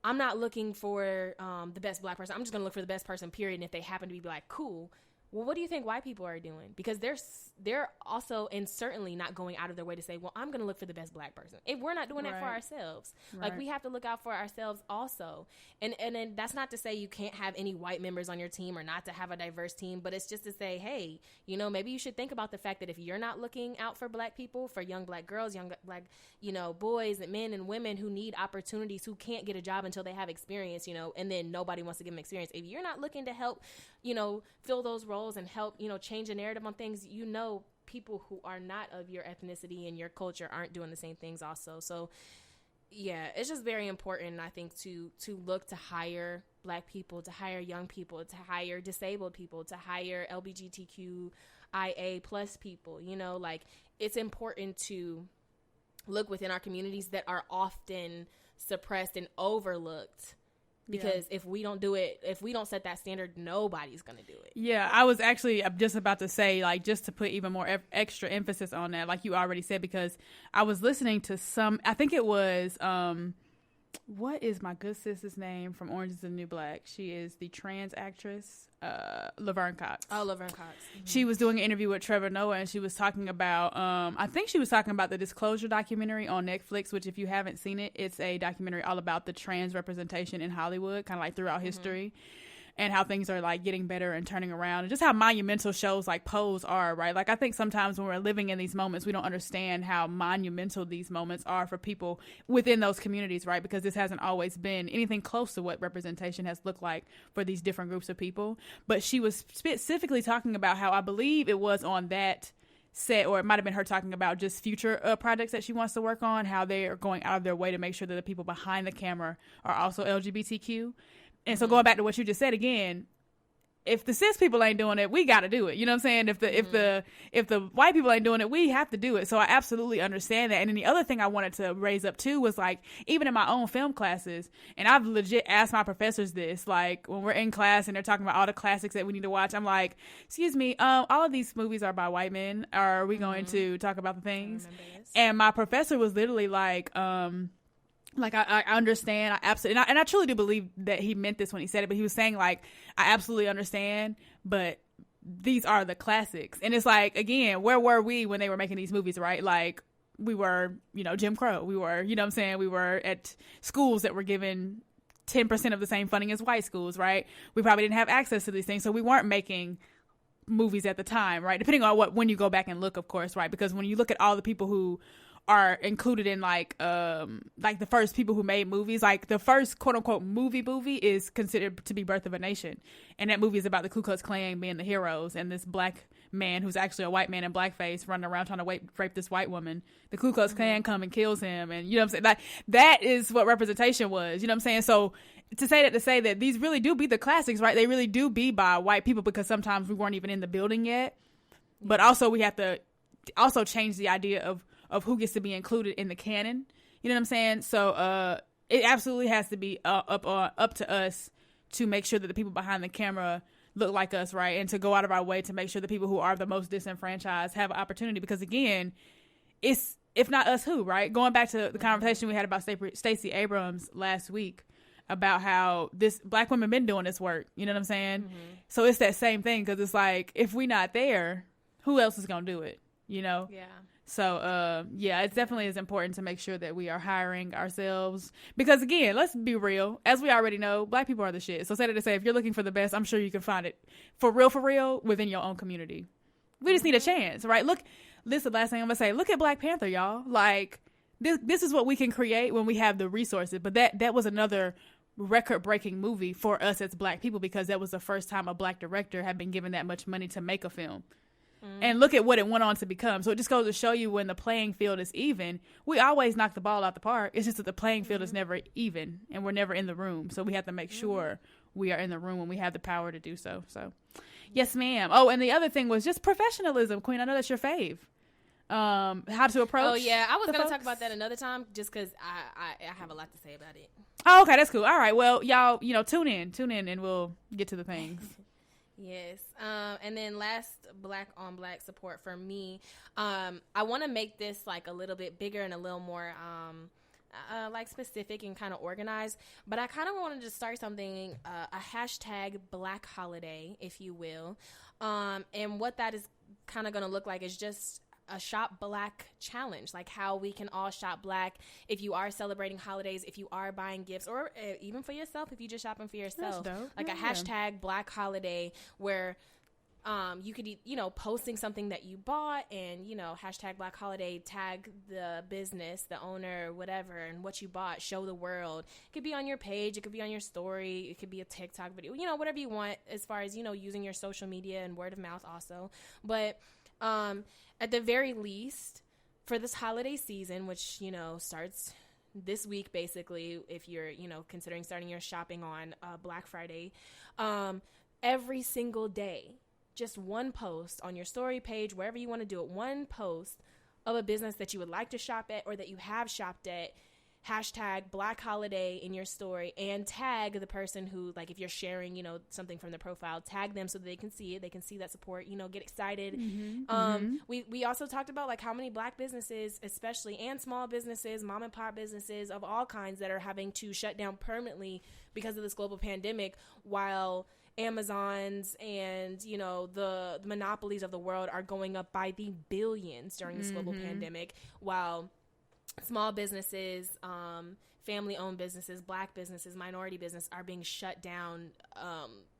I'm not looking for the best black person, I'm just going to look for the best person, period. And if they happen to be black, cool. Well, what do you think white people are doing? Because they're also, and certainly not going out of their way to say, well, I'm going to look for the best black person. If we're not doing that for ourselves, like we have to look out for ourselves also. And then that's not to say you can't have any white members on your team, or not to have a diverse team, but it's just to say, hey, maybe you should think about the fact that if you're not looking out for black people, for young black girls, young black, boys and men and women who need opportunities, who can't get a job until they have experience, and then nobody wants to give them experience. If you're not looking to help, fill those roles and help, change the narrative on things, people who are not of your ethnicity and your culture aren't doing the same things also. So yeah, it's just very important, I think, to look to hire black people, to hire young people, to hire disabled people, to hire LGBTQIA plus people. Like, it's important to look within our communities that are often suppressed and overlooked. Because if we don't do it, if we don't set that standard, nobody's going to do it. Yeah, I was actually just about to say, like, just to put even more extra emphasis on that, like you already said, because I was listening to I think it was, what is my good sister's name from Orange is the New Black? She is the trans actress, Laverne Cox. Oh, Laverne Cox. Mm-hmm. She was doing an interview with Trevor Noah, and she was talking about, I think she was talking about the Disclosure documentary on Netflix, which, if you haven't seen it, it's a documentary all about the trans representation in Hollywood, kind of like throughout history, and how things are like getting better and turning around, and just how monumental shows like Pose are, right? Like, I think sometimes when we're living in these moments, we don't understand how monumental these moments are for people within those communities, right? Because this hasn't always been anything close to what representation has looked like for these different groups of people. But she was specifically talking about how, I believe it was on that set, or it might have been her talking about just future projects that she wants to work on, how they are going out of their way to make sure that the people behind the camera are also LGBTQ. And so going back to what you just said again, if the cis people ain't doing it, we got to do it. You know what I'm saying? If the white people ain't doing it, we have to do it. So I absolutely understand that. And then the other thing I wanted to raise up too was, like, even in my own film classes, and I've legit asked my professors this, like, when we're in class and they're talking about all the classics that we need to watch, I'm like, excuse me, all of these movies are by white men. Are we going to talk about the things? And my professor was literally like, I understand. I absolutely, and I truly do believe that he meant this when he said it, but he was saying, like, I absolutely understand, but these are the classics. And it's like, again, where were we when they were making these movies, right? Like, we were, Jim Crow. We were, you know what I'm saying? We were at schools that were given 10% of the same funding as white schools, right? We probably didn't have access to these things. So we weren't making movies at the time, right? Depending on when you go back and look, of course, right? Because when you look at all the people who are included in like the first people who made movies, like the first quote unquote movie is considered to be Birth of a Nation, and that movie is about the Ku Klux Klan being the heroes, and this black man who's actually a white man in blackface running around trying to rape this white woman. The Ku Klux Klan come and kills him, and you know what I'm saying, like that is what representation was, you know what I'm saying? So to say that these really do be the classics, right? They really do be by white people, because sometimes we weren't even in the building yet, but also we have to also change the idea of who gets to be included in the canon. You know what I'm saying? So it absolutely has to be up to us to make sure that the people behind the camera look like us, right? And to go out of our way to make sure the people who are the most disenfranchised have an opportunity. Because again, it's, if not us, who, right? Going back to the conversation we had about Stacey Abrams last week about how this black women been doing this work. You know what I'm saying? Mm-hmm. So it's that same thing, because it's like, if we not there, who else is going to do it? You know? Yeah. So, it definitely is important to make sure that we are hiring ourselves, because again, let's be real. As we already know, black people are the shit. So to say, if you're looking for the best, I'm sure you can find it for real, within your own community. We just need a chance, right? Look listen, last thing I'm gonna say, look at Black Panther, y'all. Like, this is what we can create when we have the resources. But that was another record-breaking movie for us as Black people, because that was the first time a Black director had been given that much money to make a film. And look at what it went on to become. So it just goes to show you, when the playing field is even, we always knock the ball out the park. It's just that the playing field is never even, and we're never in the room. So we have to make sure we are in the room when we have the power to do so. So, yes, ma'am. Oh, and the other thing was just professionalism, Queen. I know that's your fave. How to approach. Oh, yeah. I was going to talk about that another time, just because I have a lot to say about it. Oh, okay. That's cool. All right. Well, y'all, tune in, and we'll get to the things. Yes. And then last, Black on Black support for me. I want to make this like a little bit bigger and a little more like specific and kind of organized, but I kind of wanted to start something, a hashtag Black Holiday, if you will. And what that is kind of going to look like is just a Shop Black challenge, like how we can all shop Black if you are celebrating holidays, if you are buying gifts, or even for yourself, if you're just shopping for yourself. Like a hashtag Black Holiday where you could, posting something that you bought and, hashtag Black Holiday, tag the business, the owner, whatever, and what you bought, show the world. It could be on your page, it could be on your story, it could be a TikTok video, whatever you want as far as, using your social media and word of mouth also. But at the very least, for this holiday season, which, starts this week, basically, if you're, considering starting your shopping on Black Friday, every single day, just one post on your story page, wherever you want to do it, one post of a business that you would like to shop at or that you have shopped at, hashtag Black Holiday in your story, and tag the person who, like, if you're sharing, something from the profile, tag them so that they can see it. They can see that support, get excited. We also talked about, like, how many Black businesses, especially, and small businesses, mom and pop businesses of all kinds, that are having to shut down permanently because of this global pandemic, while Amazons and, the monopolies of the world are going up by the billions during this global pandemic, while small businesses, family-owned businesses, Black businesses, minority business are being shut down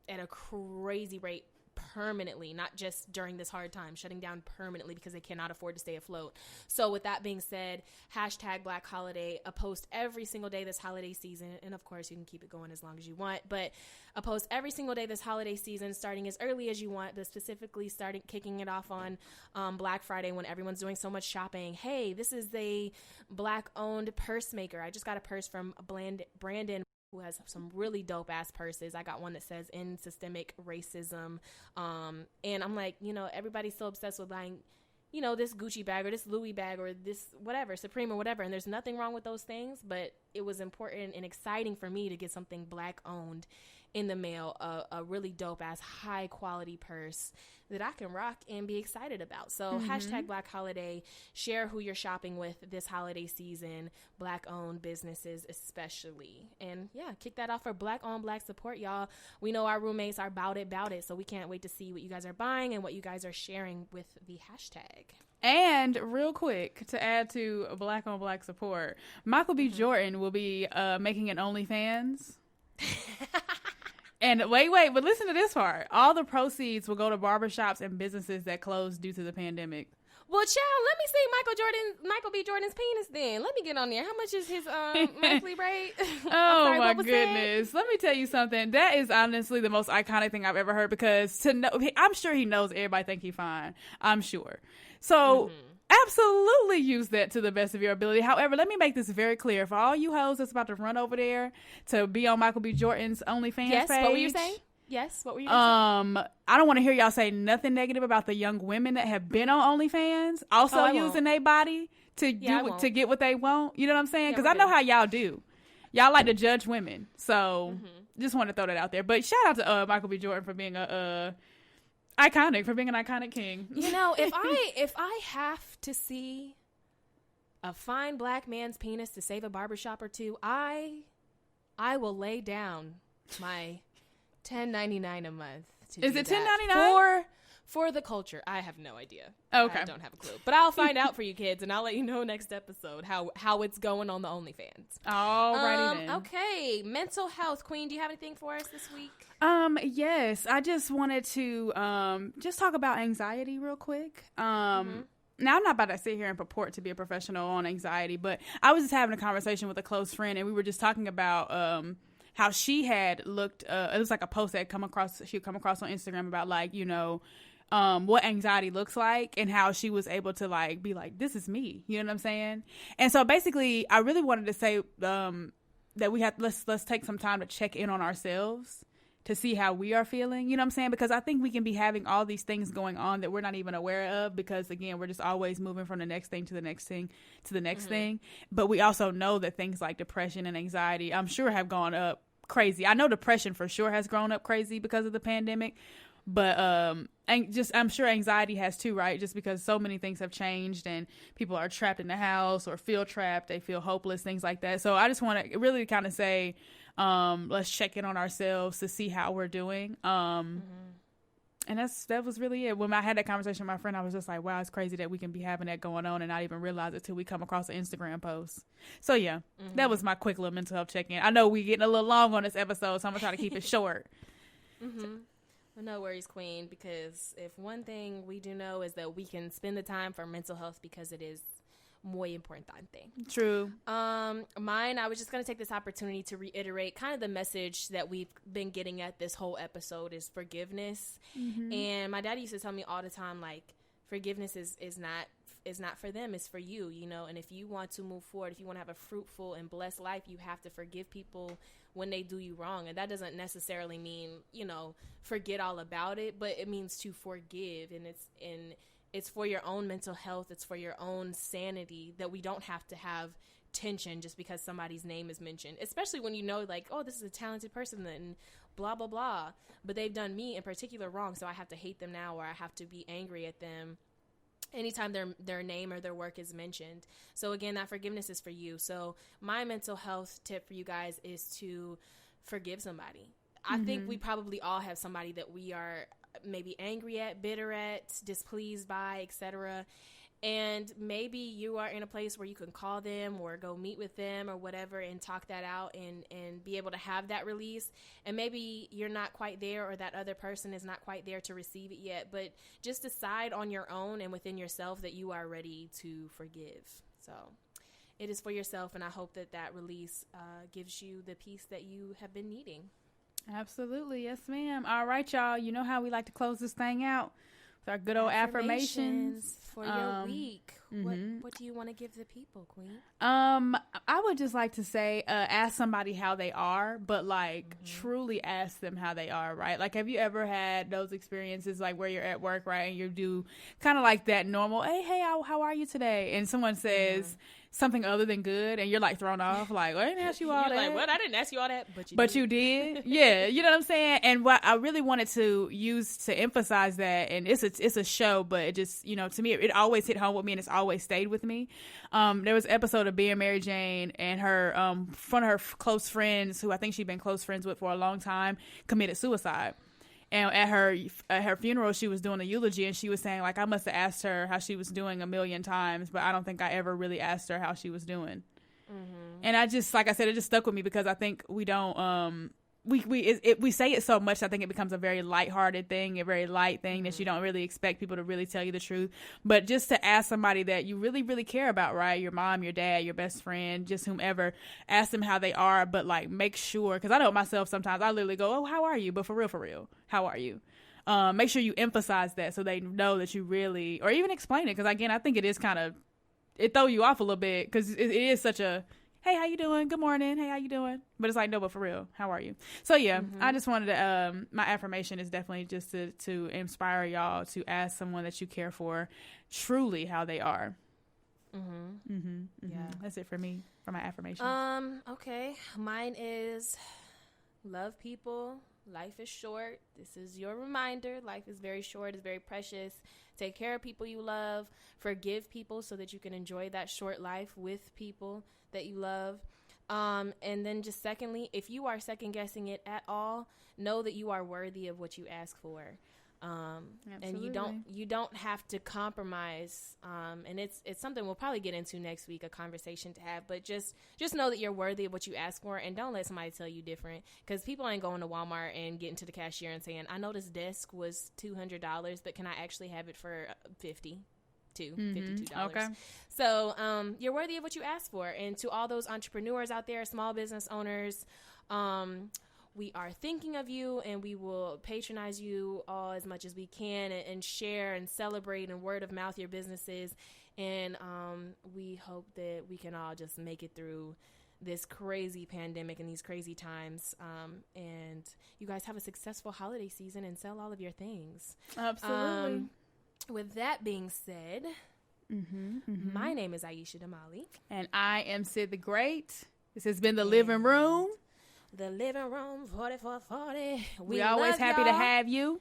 at a crazy rate permanently, not just during this hard time, shutting down permanently because they cannot afford to stay afloat. So with that being said, hashtag Black Holiday, a post every single day this holiday season, and of course you can keep it going as long as you want, but a post every single day this holiday season, starting as early as you want, but specifically kicking it off on Black Friday when everyone's doing so much shopping. Hey, this is a Black-owned purse maker. I just got a purse from Brandon, who has some really dope ass purses. I got one that says "End Systemic Racism," and I'm like, everybody's so obsessed with buying, this Gucci bag or this Louis bag or this whatever, Supreme or whatever, and there's nothing wrong with those things, but it was important and exciting for me to get something Black owned in the mail, a really dope ass high quality purse that I can rock and be excited about. So hashtag Black Holiday, share who you're shopping with this holiday season, Black owned businesses especially. And yeah, kick that off for Black on Black support, y'all. We know our roommates are about it, so we can't wait to see what you guys are buying and what you guys are sharing with the hashtag. And real quick, to add to Black on Black support, Michael B. Jordan will be making an OnlyFans. And wait, but listen to this part. All the proceeds will go to barbershops and businesses that closed due to the pandemic. Well, child, let me see Michael B. Jordan's penis then. Let me get on there. How much is his monthly rate? Oh, my goodness. That? Let me tell you something. That is honestly the most iconic thing I've ever heard, because I'm sure he knows everybody think he's fine. I'm sure. So absolutely use that to the best of your ability. However, let me make this very clear. For all you hoes that's about to run over there to be on Michael B. Jordan's OnlyFans page. What were you saying? Yes, what were you saying? I don't want to hear y'all say nothing negative about the young women that have been on OnlyFans, also using their body to get what they want. You know what I'm saying? Because I know how y'all do. Y'all like to judge women. So just want to throw that out there. But shout out to Michael B. Jordan for being an iconic king. If I have to see a fine Black man's penis to save a barbershop or two, I will lay down my $10.99 a month. Is it $10.99 for the culture? I have no idea. Okay, I don't have a clue, but I'll find out for you kids, and I'll let you know next episode how it's going on the OnlyFans. Alrighty then. Okay, mental health, Queen. Do you have anything for us this week? Yes, I just wanted to just talk about anxiety real quick. now I'm not about to sit here and purport to be a professional on anxiety, but I was just having a conversation with a close friend, and we were just talking about how she had looked. It was like a post that she'd come across on Instagram about like, you know, what anxiety looks like and how she was able to like be like, this is me. You know what I'm saying? And so basically, I really wanted to say that we have let's take some time to check in on ourselves to see how we are feeling, you know what I'm saying? Because I think we can be having all these things going on that we're not even aware of, because again, we're just always moving from the next thing to the next thing to the next thing. But we also know that things like depression and anxiety, I'm sure, have gone up crazy. I know depression for sure has grown up crazy because of the pandemic, but I'm sure anxiety has too, right? Just because so many things have changed and people are trapped in the house or feel trapped, they feel hopeless, things like that. So I just want to really kind of say, let's check in on ourselves to see how we're doing. And that was really it. When I had that conversation with my friend, I was just like, wow, it's crazy that we can be having that going on and not even realize it till we come across an Instagram post. So yeah, that was my quick little mental health check-in. I know we're getting a little long on this episode, so I'm gonna try to keep it short. Well, no worries, Queen, because if one thing we do know is that we can spend the time for mental health because it is muy importante. True. Mine, I was just going to take this opportunity to reiterate kind of the message that we've been getting at this whole episode is forgiveness. And my daddy used to tell me all the time, like, forgiveness is not for them, it's for you, you know. And if you want to move forward, if you want to have a fruitful and blessed life, you have to forgive people when they do you wrong. And that doesn't necessarily mean, you know, forget all about it, but it means to forgive. And it's for your own mental health. It's for your own sanity, that we don't have to have tension just because somebody's name is mentioned, especially when you know, like, oh, this is a talented person and blah, blah, blah, but they've done me in particular wrong, so I have to hate them now, or I have to be angry at them anytime their name or their work is mentioned. So again, that forgiveness is for you. So my mental health tip for you guys is to forgive somebody. I think we probably all have somebody that we are maybe angry at, bitter at, displeased by, etc. And maybe you are in a place where you can call them or go meet with them or whatever and talk that out and be able to have that release. And maybe you're not quite there, or that other person is not quite there to receive it yet, but just decide on your own and within yourself that you are ready to forgive. So it is for yourself, and I hope that release gives you the peace that you have been needing. Absolutely. Yes, ma'am. All right, y'all. You know how we like to close this thing out with our good old affirmations for your week. What do you want to give the people, Queen? I would just like to say, ask somebody how they are, but like truly ask them how they are, right? Like, have you ever had those experiences like where you're at work, right, and you do kind of like that normal, hey, how are you today? And someone says something other than good, and you're like thrown off, like, well, I didn't ask you all you're that. Like, what? I didn't ask you all that, but you did. Yeah, you know what I'm saying? And what I really wanted to use to emphasize that, and it's a show, but it just, you know, to me, it always hit home with me, and it's always stayed with me. There was an episode of Being Mary Jane, and her one of her close friends, who I think she'd been close friends with for a long time, committed suicide. And at her funeral, she was doing a eulogy, and she was saying, like, I must have asked her how she was doing 1,000,000 times, but I don't think I ever really asked her how she was doing. And I just, like I said, it just stuck with me, because I think we don't, we say it so much, I think it becomes a very lighthearted thing, a very light thing that you don't really expect people to really tell you the truth. But just to ask somebody that you really, really care about, right? Your mom, your dad, your best friend, just whomever, ask them how they are, but like make sure, because I know myself sometimes, I literally go, oh, how are you? But for real, how are you? Make sure you emphasize that so they know that you really, or even explain it, because again, I think it is kind of, it throw you off a little bit, because it is such a, hey, how you doing? Good morning. Hey, how you doing? But it's like, no, but for real, how are you? So yeah, I just wanted to, my affirmation is definitely just to inspire y'all to ask someone that you care for truly how they are. Yeah. That's it for me, for my affirmation. Okay. Mine is love people. Life is short. This is your reminder. Life is very short. It's very precious. Take care of people you love. Forgive people so that you can enjoy that short life with people that you love. And then just secondly, if you are second guessing it at all, know that you are worthy of what you ask for. And you don't have to compromise. And it's something we'll probably get into next week, a conversation to have, but just know that you're worthy of what you ask for, and don't let somebody tell you different, because people ain't going to Walmart and getting to the cashier and saying, I know this desk was $200, but can I actually have it for $50? $52. Okay. So you're worthy of what you asked for. And to all those entrepreneurs out there, small business owners, we are thinking of you, and we will patronize you all as much as we can, and share and celebrate and word of mouth your businesses. And we hope that we can all just make it through this crazy pandemic and these crazy times. And you guys have a successful holiday season and sell all of your things. Absolutely. With that being said, my name is Iyesha Damali. And I am Sid the Great. This has been The Living Room. The Living Room 4440. We always happy to have you.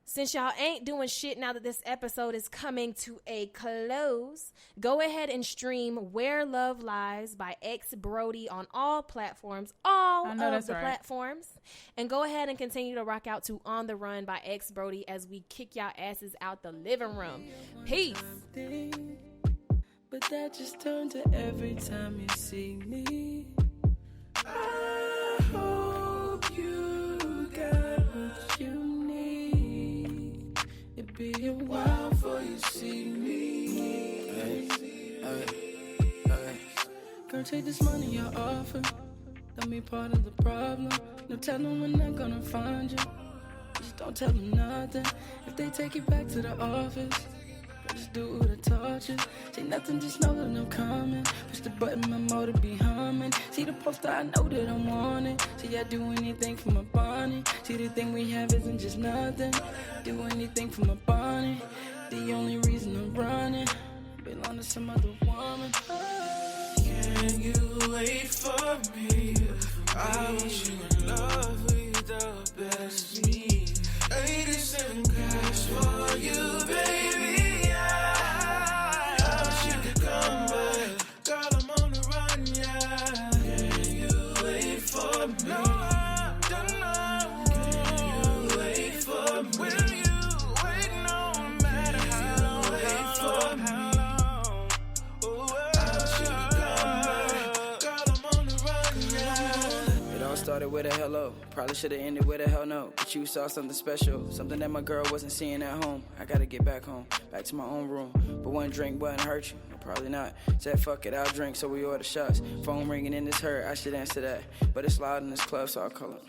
Since y'all ain't doing shit now that this episode is coming to a close, go ahead and stream Where Love Lies by X Brody on all platforms, platforms. And go ahead and continue to rock out to On the Run by X Brody as we kick y'all asses out the living room. Peace. But that just turned to every time you see me. I hope you got what you need. It'd be a while before you see me. Girl, take this money you're offering. Don't be part of the problem. No telling when they're gonna find you. Just don't tell them nothing. If they take you back to the office, just do the torture. Say nothing, just know that I'm coming. Push the button, my motor be humming. See the poster, I know that I'm wanting. See, I do anything for my Bonnie. See, the thing we have isn't just nothing. Do anything for my Bonnie. The only reason I'm running, belong to some other woman. Can you wait for me? I want you in love with the best me. 87 cash for you, baby. Girl, I'm on the run, yeah. Can you wait for me? No, don't know. Can you wait for me? Will you wait no matter how long? Wait for me. Oh, I want you to come back. Girl, I'm on the run, yeah. It all started with a hello. Probably should have ended with a hell no. But you saw something special, something that my girl wasn't seeing at home. I gotta get back home, back to my own room. But one drink wouldn't hurt you. Probably not. Said fuck it, I'll drink, so we order shots. Phone ringing in this hurt, I should answer that. But it's loud in this club, so I'll call it.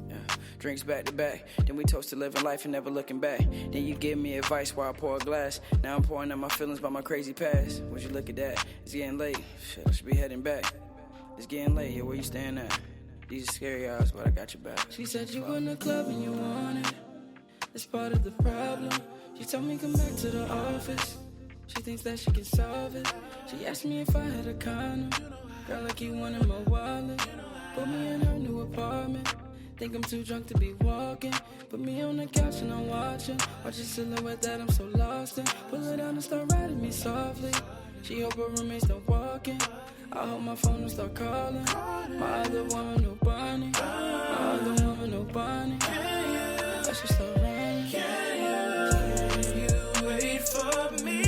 Yeah. Drinks back to back. Then we toast to living life and never looking back. Then you give me advice while I pour a glass. Now I'm pouring out my feelings about my crazy past. Would you look at that? It's getting late. Shit, I should be heading back. It's getting late, yeah, where you staying at? These are scary hours, but I got your back. She said you in the club and you want it. It's part of the problem. She told me come back to the office. She thinks that she can solve it. She asked me if I had a condom. Girl, like you wanted my wallet. Put me in her new apartment. Think I'm too drunk to be walking. Put me on the couch and I'm watching. Watch a silhouette that I'm so lost in. Pull it out and start riding me softly. She hope her roommates start walking. I hope my phone will start calling. My other woman, no Bonnie. My other woman, no Bonnie. I should start running. Can you wait for me?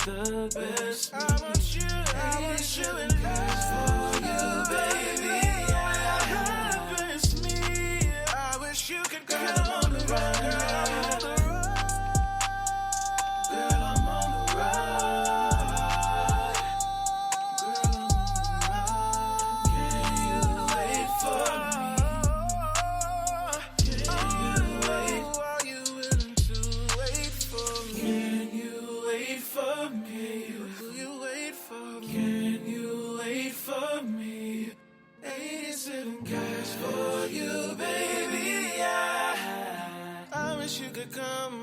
The best. I want you in cash for you, baby. Yeah, best me. I wish you could come on the run, girl. Girl, I'm on the run. Girl, I'm on the run. Can you wait for me? Can you wait? Are you willing to wait for me? Can you wait for me? Will you wait for me? Can you wait for me? 87 cash for you, baby. Yeah. I wish you could come